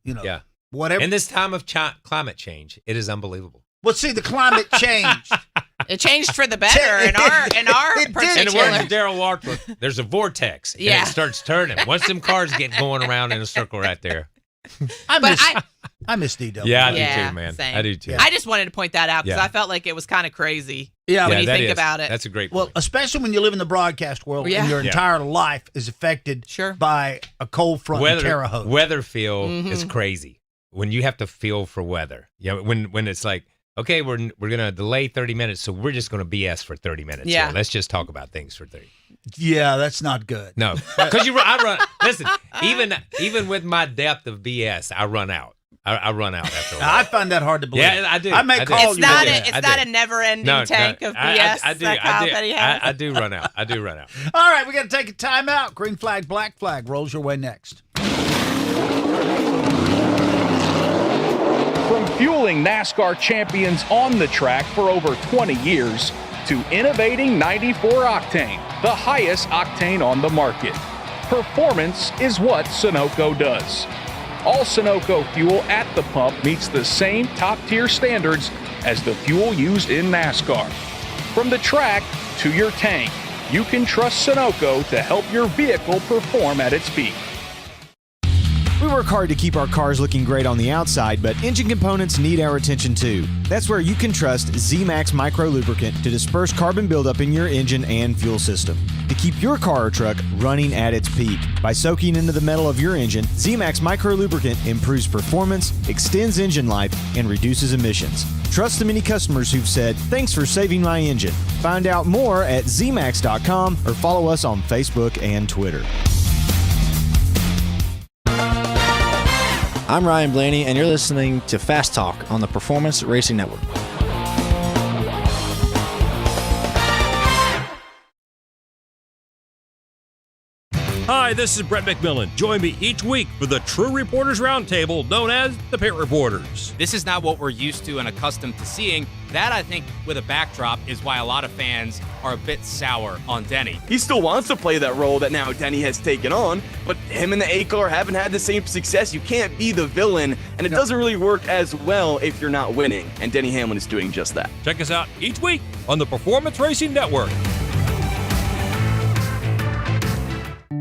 whatever. In this time of climate change, it is unbelievable. Well, see, the climate changed. It changed for the better in our In the particular. words of Daryl Warkworth, there's a vortex, and Yeah. it starts turning. Once them cars get going around in a circle right there. I miss DW. Yeah, I do too, man. Same. I do too. I just wanted to point that out because Yeah. I felt like it was kind of crazy Yeah, when you that think is. about it. That's a great Well, point. especially when you live in the broadcast world Yeah. and your Yeah. entire life is affected by a cold front in Terre Haute. Weather feel is crazy. When you have to feel for weather. When it's like, okay, we're gonna delay 30 minutes, so we're just gonna BS for 30 minutes. Yeah. Here. Let's just talk about things for 30. Yeah, that's not good. No, because I run. Listen, even with my depth of BS, I run out. I run out after a while. I find that hard to believe. Yeah, I do. I may call It's you. not that. it's not a never-ending tank of BS I do. that Kyle Petty has. I do run out. I do run out. All right, we got to take a timeout. Green flag, black flag rolls your way next. From fueling NASCAR champions on the track for over 20 years to innovating 94 Octane, the highest octane on the market. Performance is what Sunoco does. All Sunoco fuel at the pump meets the same top-tier standards as the fuel used in NASCAR. From the track to your tank, you can trust Sunoco to help your vehicle perform at its peak. We work hard to keep our cars looking great on the outside, but engine components need our attention too. That's where you can trust Z-Max Micro Lubricant to disperse carbon buildup in your engine and fuel system. To keep your car or truck running at its peak. By soaking into the metal of your engine, Z-Max Micro Lubricant improves performance, extends engine life, and reduces emissions. Trust the many customers who've said, "Thanks for saving my engine." Find out more at zmax.com or follow us on Facebook and Twitter. I'm Ryan Blaney, and you're listening to Fast Talk on the Performance Racing Network. Hi, this is Brett McMillan. Join me each week for the True Reporters Roundtable, known as the Pit Reporters. This is not what we're used to and accustomed to seeing. That, I think, with a backdrop, is why a lot of fans are a bit sour on Denny. He still wants to play that role that now Denny has taken on, but him and the A-car haven't had the same success. You can't be the villain, and it doesn't really work as well if you're not winning, and Denny Hamlin is doing just that. Check us out each week on the Performance Racing Network.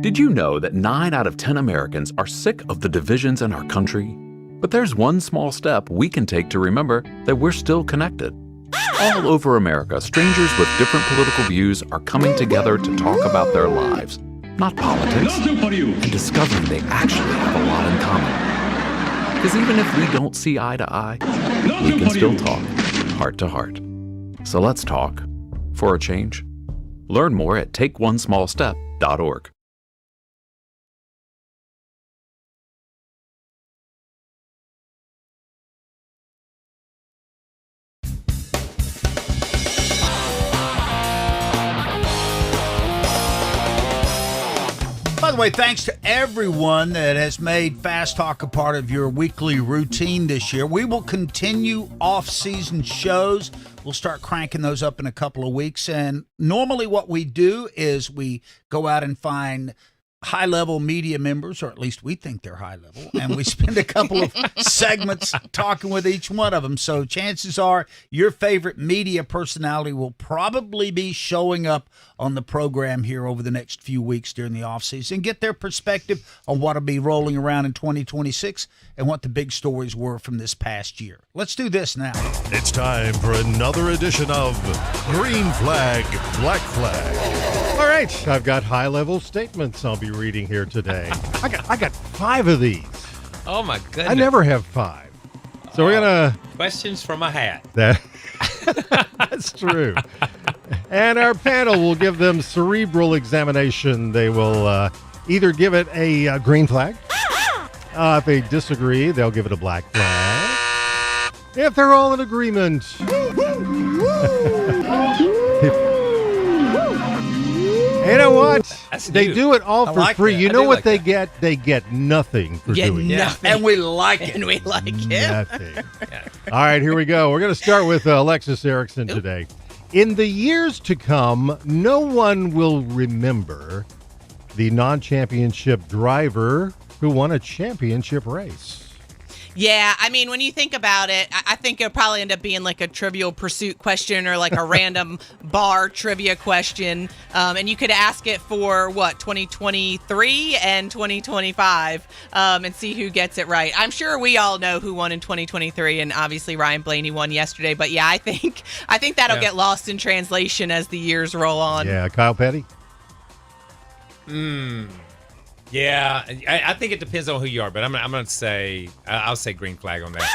Did you know that 9 out of 10 Americans are sick of the divisions in our country? But there's one small step we can take to remember that we're still connected. All over America, strangers with different political views are coming together to talk about their lives, not politics, and discovering they actually have a lot in common. Because even if we don't see eye to eye, we can still talk heart to heart. So let's talk for a change. Learn more at takeonesmallstep.org. By the way, thanks to everyone that has made Fast Talk a part of your weekly routine this year. We will continue off-season shows. We'll start cranking those up in a couple of weeks. And normally what we do is we go out and find high-level media members, or at least we think they're high-level, and we spend a couple of segments talking with each one of them. So chances are your favorite media personality will probably be showing up on the program here over the next few weeks during the offseason, get their perspective on what will be rolling around in 2026 and what the big stories were from this past year. Let's do this now. It's time for another edition of Green Flag, Black Flag. All right, I've got high-level statements I'll be reading here today. I got 5 of these. Oh, my goodness. I never have 5. So we're going to... Questions from a hat. That's true. And our panel will give them cerebral examination. They will either give it a green flag. If they disagree, they'll give it a black flag. If they're all in agreement... You know what? They do it all for free. You know what they get? They get nothing for doing it. And we like it. And we like it. Nothing. All right, here we go. We're going to start with Alexis Erickson today. In the years to come, no one will remember the non-championship driver who won a championship race. Yeah, I mean, when you think about it, I think it'll probably end up being like a Trivial Pursuit question or like a random bar trivia question. And you could ask it for, 2023 and 2025 and see who gets it right. I'm sure we all know who won in 2023, and obviously Ryan Blaney won yesterday. But yeah, I think that'll get lost in translation as the years roll on. Yeah, Kyle Petty? Yeah, I think it depends on who you are, but I'm going to say I'll say green flag on that.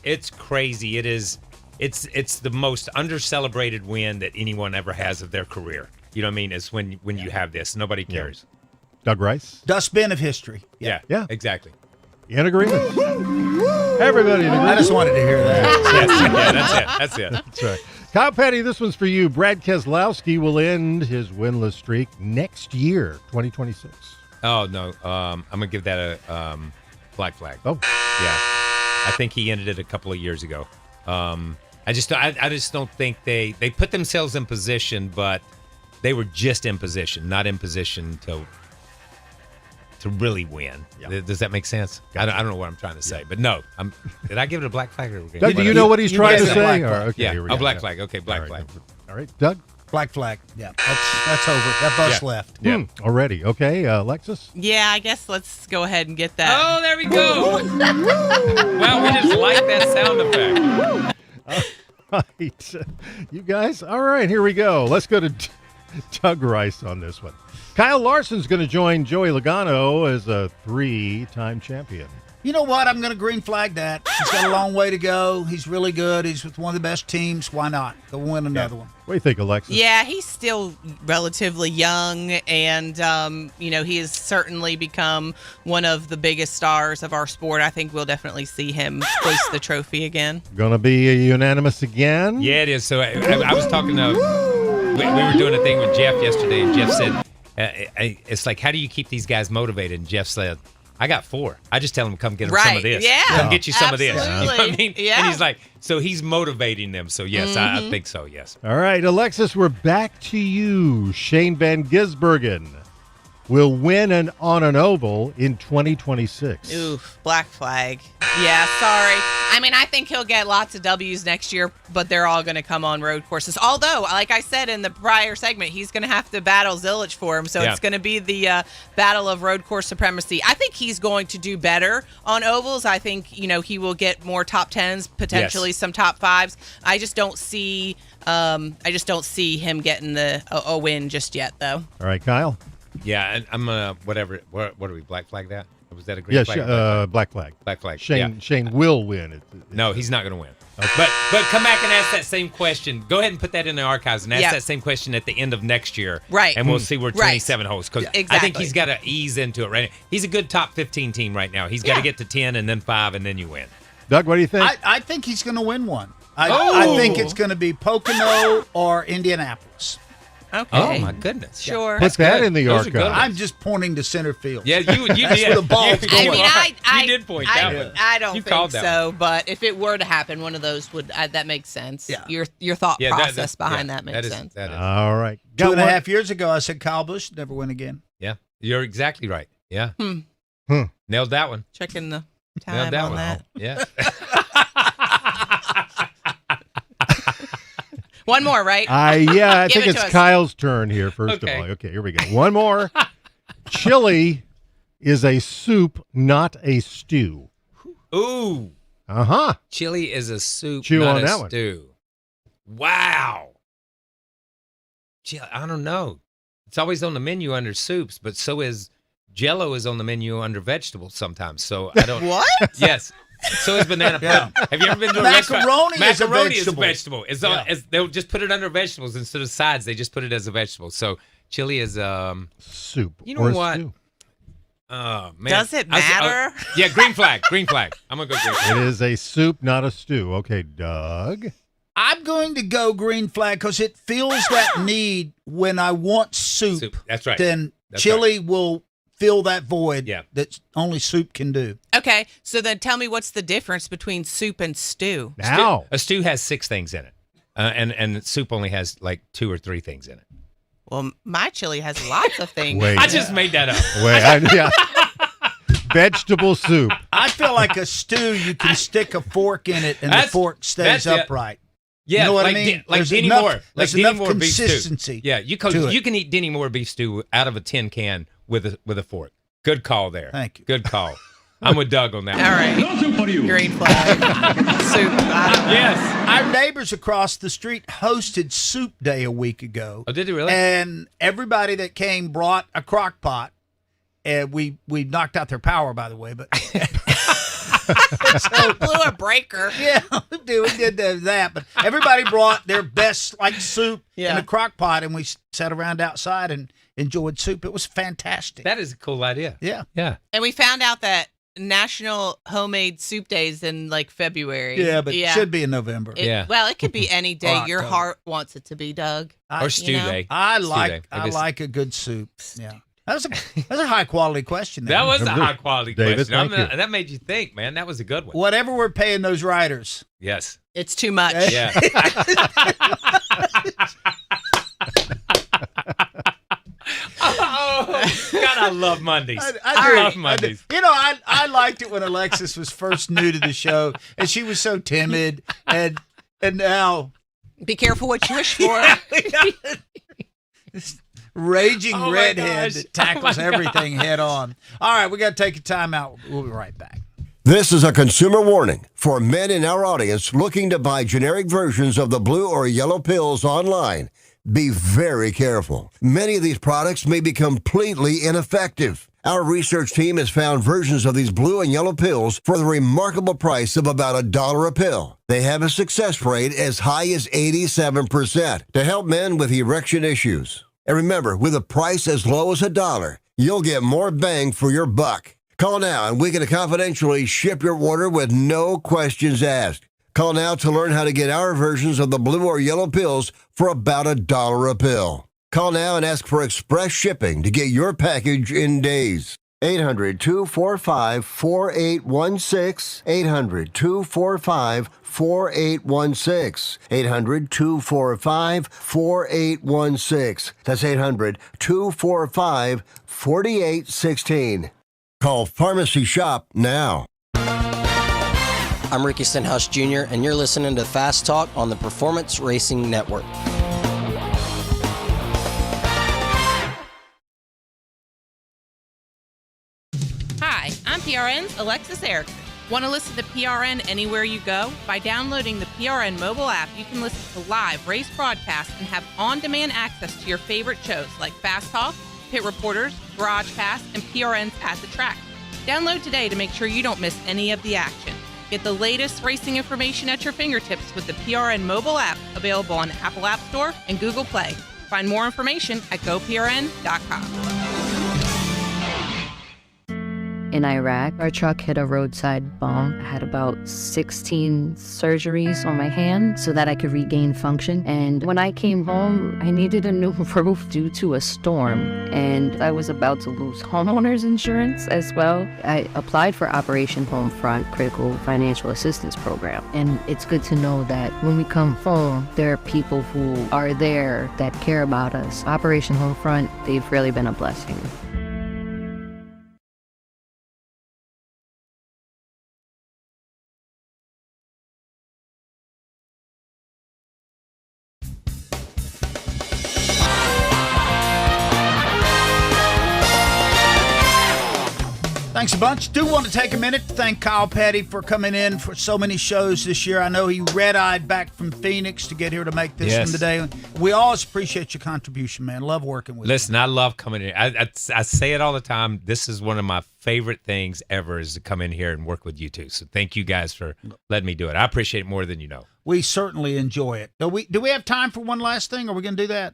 It's crazy. It's the most under-celebrated win that anyone ever has of their career. You know what I mean? It's when you have this, nobody cares. Doug Rice? Dustbin of history. Yeah, exactly. In agreement. Everybody in agreement. I just wanted to hear that. That's it. That's right. Kyle Petty, this one's for you. Brad Keselowski will end his winless streak next year, 2026. Oh, no. I'm going to give that a black flag. Oh. Yeah. I think he ended it a couple of years ago. I just don't think they put themselves in position, but they were just in position, not in position to really win. Yeah. Does that make sense? Gotcha. I don't know what I'm trying to say, but no. Did I give it a black flag? Doug, do you know what he's trying to say? Okay, yeah, a black flag. Okay, black flag. All right, Doug? Black flag. Yeah, that's over. That bus left. Yeah. Already. Okay, Alexis? Yeah, I guess let's go ahead and get that. Oh, there we go. Wow, we just like that sound effect. All right. You guys? All right, here we go. Let's go to Doug Rice on this one. Kyle Larson's going to join Joey Logano as a 3-time champion. You know what? I'm going to green flag that. He's got a long way to go. He's really good. He's with one of the best teams. Why not? Go win another one. What do you think, Alexis? Yeah, he's still relatively young, and, he has certainly become one of the biggest stars of our sport. I think we'll definitely see him hoist the trophy again. Going to be unanimous again? Yeah, it is. So I was talking to, we were doing a thing with Jeff yesterday, and Jeff said, it's like, how do you keep these guys motivated? And Jeff said, I got 4. I just tell them, come get them some of this. Yeah. Come get you some Absolutely. of this. You know what I mean? Yeah. And he's like, so he's motivating them. So, yes, I think so, yes. All right, Alexis, we're back to you. Shane Van Gisbergen will win on an oval in 2026. Oof, black flag. Yeah, sorry. I mean, I think he'll get lots of W's next year, but they're all going to come on road courses. Although, like I said in the prior segment, he's going to have to battle Zilich for him, so it's going to be the battle of road course supremacy. I think he's going to do better on ovals. I think, he will get more top 10s, potentially some top 5s. I just don't see him getting a win just yet, though. All right, Kyle. Yeah, and I'm going to, whatever, what do we, black flag that? Was that a green flag? Yeah, black flag. Black flag. Shane will win. No, he's not going to win. Okay. But come back and ask that same question. Go ahead and put that in the archives and ask that same question at the end of next year. Right. And we'll see where 27 holds. Because exactly. I think he's got to ease into it right now. He's a good top 15 team right now. He's got to get to 10 and then 5 and then you win. Doug, what do you think? I think he's going to win one. I think it's going to be Pocono or Indianapolis. Okay. Oh my goodness. Sure. Put that in the Those are good archive. ones. I'm just pointing to center field. Yeah, you That's did. where the ball's You- going. I mean, you did point that one. I don't You think called that so, but if it were to happen, one of those would that makes sense. Yeah. Your thought Yeah, process behind that makes sense. That is. All right. 2.5 years ago, I said Kyle Busch never win again. Yeah, you're exactly right. Yeah. Hmm. Nailed that one. Checking the Nailed time that on one. that. Yeah. One more, right? I Give think it it's to us. Kyle's turn here, first Okay. of all. Okay, here we go. One more. Chili is a soup, not a stew. Ooh. Uh-huh. Chili is a soup, Chew not on a that one. stew. Wow. Chili, I don't know. It's always on the menu under soups, but so is Jell-O is on the menu under vegetables sometimes. So I don't. What? Yes. So is banana Yeah. pudding. Have you ever been to a Macaroni restaurant? is a Macaroni vegetable. is a vegetable. It's on, they'll just put it under vegetables instead of sides. They just put it as a vegetable. So chili is soup. You know or a what? stew. Oh man. Does it I was- matter? yeah, green flag. Green flag. I'm gonna go green flag. It is a soup, not a stew. Okay, Doug. I'm going to go green flag because it feels that need when I want soup. That's right. Then That's chili will fill that void Yeah. that only soup can do. Okay, so then tell me what's the difference between soup and stew? Now. A stew has 6 things in it, and soup only has like 2 or 3 things in it. Well, my chili has lots of things. Wait. I just made that up. Yeah. Vegetable soup. I feel like a stew, you can stick a fork in it and the That's- fork stays that's it. upright. Yeah, You know what I like mean? Like There's Denny enough- Moore. Like there's Denny enough Moore beef stew. consistency Yeah, you to it. can eat Denny Moore beef stew out of a tin can with a fork. Good call there. Thank you. Good call. I'm with Doug on that. All one. right. Green flag. Soup. Yes. Our neighbors across the street hosted Soup Day a week ago. Oh, did they really? And everybody that came brought a crock pot. And we knocked out their power, by the way, but So blew a breaker. yeah, we did that. But everybody brought their best like soup in a crock pot, and we sat around outside and enjoyed soup. It was fantastic. That is a cool idea. Yeah. Yeah. And we found out that National Homemade Soup Days in like February. Yeah, but it should be in November. Yeah. Well, it could be any day Or your October. heart wants it to be, Doug. Or stew you know? day. I Stew like day. I like a good soup. Yeah. That's a high quality question. That was a high quality David, question. thank you. That made you think, man. That was a good one. Whatever we're paying those writers. Yes. It's too much. Yeah. Oh, God, I love Mondays. I do. love Mondays. You know, I liked it when Alexis was first new to the show, and she was so timid, and now Be careful what you wish for. this raging Oh my redhead gosh. that tackles Oh my everything head on. All right, we got to take a time out. We'll be right back. This is a consumer warning for men in our audience looking to buy generic versions of the blue or yellow pills online. Be very careful. Many of these products may be completely ineffective. Our research team has found versions of these blue and yellow pills for the remarkable price of about $1 a pill. They have a success rate as high as 87% to help men with erection issues. And remember, with a price as low as $1, you'll get more bang for your buck. Call now and we can confidentially ship your order with no questions asked. Call now to learn how to get our versions of the blue or yellow pills for about $1 a pill. Call now and ask for express shipping to get your package in days. 800-245-4816. 800-245-4816. 800-245-4816. That's 800-245-4816. Call Pharmacy Shop now. I'm Ricky Stenhouse Jr., and you're listening to Fast Talk on the Performance Racing Network. Hi, I'm PRN's Alexis Erickson. Want to listen to PRN anywhere you go? By downloading the PRN mobile app, you can listen to live race broadcasts and have on-demand access to your favorite shows like Fast Talk, Pit Reporters, Garage Pass, and PRN's At the Track. Download today to make sure you don't miss any of the action. Get the latest racing information at your fingertips with the PRN mobile app, available on Apple App Store and Google Play. Find more information at goprn.com. in Iraq. Our truck hit a roadside bomb. I had about 16 surgeries on my hand so that I could regain function. And when I came home, I needed a new roof due to a storm. And I was about to lose homeowners insurance as well. I applied for Operation Homefront Critical Financial Assistance Program. And it's good to know that when we come home, there are people who are there that care about us. Operation Homefront, they've really been a blessing. Thanks a bunch. Do want to take a minute to thank Kyle Petty for coming in for so many shows this year. I know he red-eyed back from Phoenix to get here to make this one today. We always appreciate your contribution, man. Love working with you. Listen, I love coming in. I say it all the time. This is one of my favorite things ever is to come in here and work with you two. So thank you guys for letting me do it. I appreciate it more than you know. We certainly enjoy it. Do we have time for one last thing? Are we going to do that?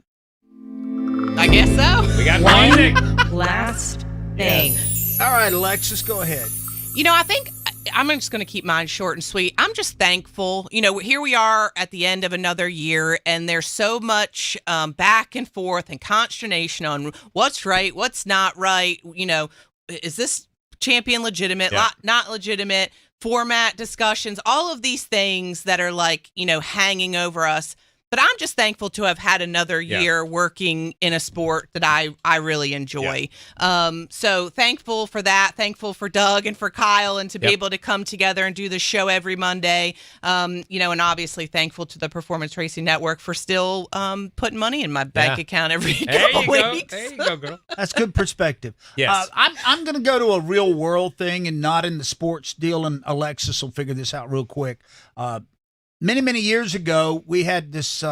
I guess so. We got one last thing. All right, Alexis, go ahead. You know, I think I'm just going to keep mine short and sweet. I'm just thankful. You know, here we are at the end of another year, and there's so much back and forth and consternation on what's right, what's not right. You know, is this champion legitimate, not legitimate, format discussions, all of these things that are like, you know, hanging over us. But I'm just thankful to have had another year working in a sport that I really enjoy. So thankful for that. Thankful for Doug and for Kyle and to be able to come together and do the show every Monday. You know, and obviously thankful to the Performance Racing Network for still putting money in my bank account every couple weeks. There you go, girl. That's good perspective. Yes. I'm going to go to a real world thing and not in the sports deal, and Alexis will figure this out real quick. Many years ago, we had this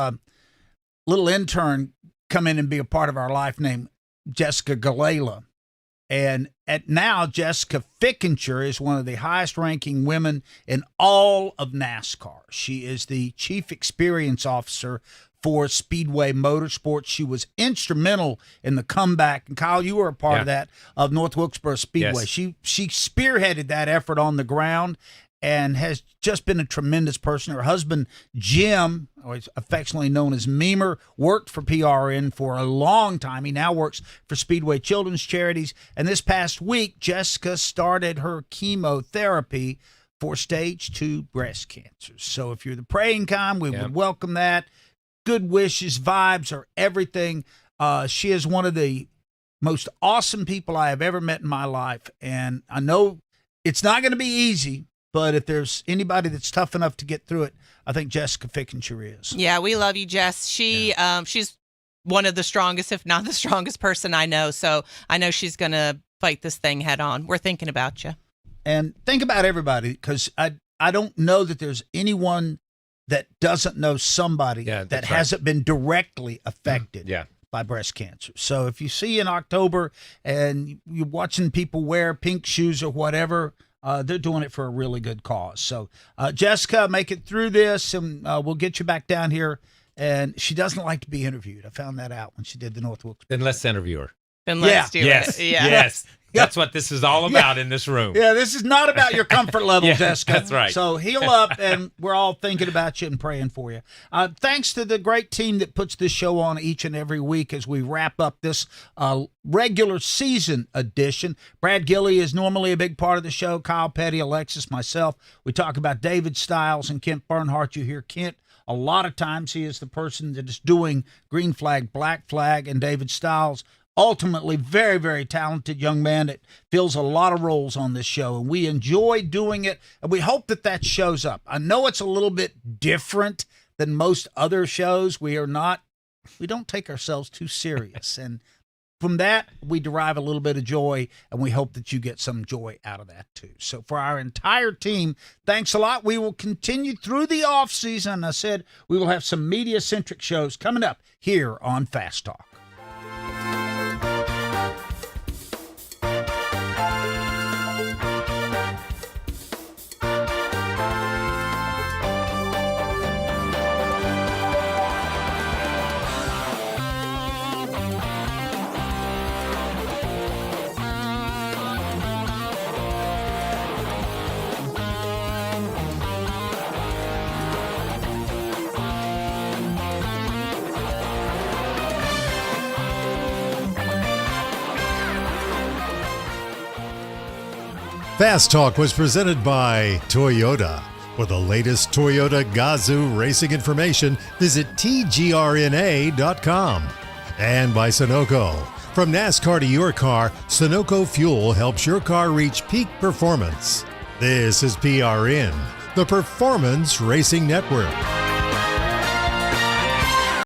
little intern come in and be a part of our life named Jessica Gallela. And now Jessica Fickenshire is one of the highest ranking women in all of NASCAR. She is the chief experience officer for Speedway Motorsports. She was instrumental in the comeback. And Kyle, you were a part of that, of North Wilkesboro Speedway. Yes. She spearheaded that effort on the ground and has just been a tremendous person. Her husband, Jim, or affectionately known as Meemer, worked for PRN for a long time. He now works for Speedway Children's Charities. And this past week, Jessica started her chemotherapy for stage 2 breast cancer. So if you're the praying kind, we would welcome that. Good wishes, vibes are everything. She is one of the most awesome people I have ever met in my life. And I know it's not going to be easy, but if there's anybody that's tough enough to get through it, I think Jessica Fickenshire is. Yeah, we love you, Jess. She's one of the strongest, if not the strongest person I know. So I know she's going to fight this thing head on. We're thinking about you. And think about everybody, because I don't know that there's anyone that doesn't know somebody that hasn't been directly affected by breast cancer. So if you see in October and you're watching people wear pink shoes or whatever, they're doing it for a really good cause. So, Jessica, make it through this, and we'll get you back down here. And she doesn't like to be interviewed. I found that out when she did the North Wilkesboro. Then let's interview her. Then let's do it. Yes. That's what this is all about in this room. Yeah, this is not about your comfort level, Jessica. That's right. So heal up, and we're all thinking about you and praying for you. Thanks to the great team that puts this show on each and every week as we wrap up this regular season edition. Brad Gilley is normally a big part of the show. Kyle Petty, Alexis, myself. We talk about David Stiles and Kent Bernhardt. You hear Kent a lot of times. He is the person that is doing green flag, black flag, and David Stiles, ultimately very, very talented young man that fills a lot of roles on this show, and we enjoy doing it, and we hope that that shows up. I know it's a little bit different than most other shows. We don't take ourselves too serious, and from that, we derive a little bit of joy, and we hope that you get some joy out of that too. So for our entire team, thanks a lot. We will continue through the off season. I said we will have some media-centric shows coming up here on Fast Talk. Fast Talk was presented by Toyota. For the latest Toyota Gazoo racing information, visit tgrna.com. And by Sunoco. From NASCAR to your car, Sunoco Fuel helps your car reach peak performance. This is PRN, the Performance Racing Network.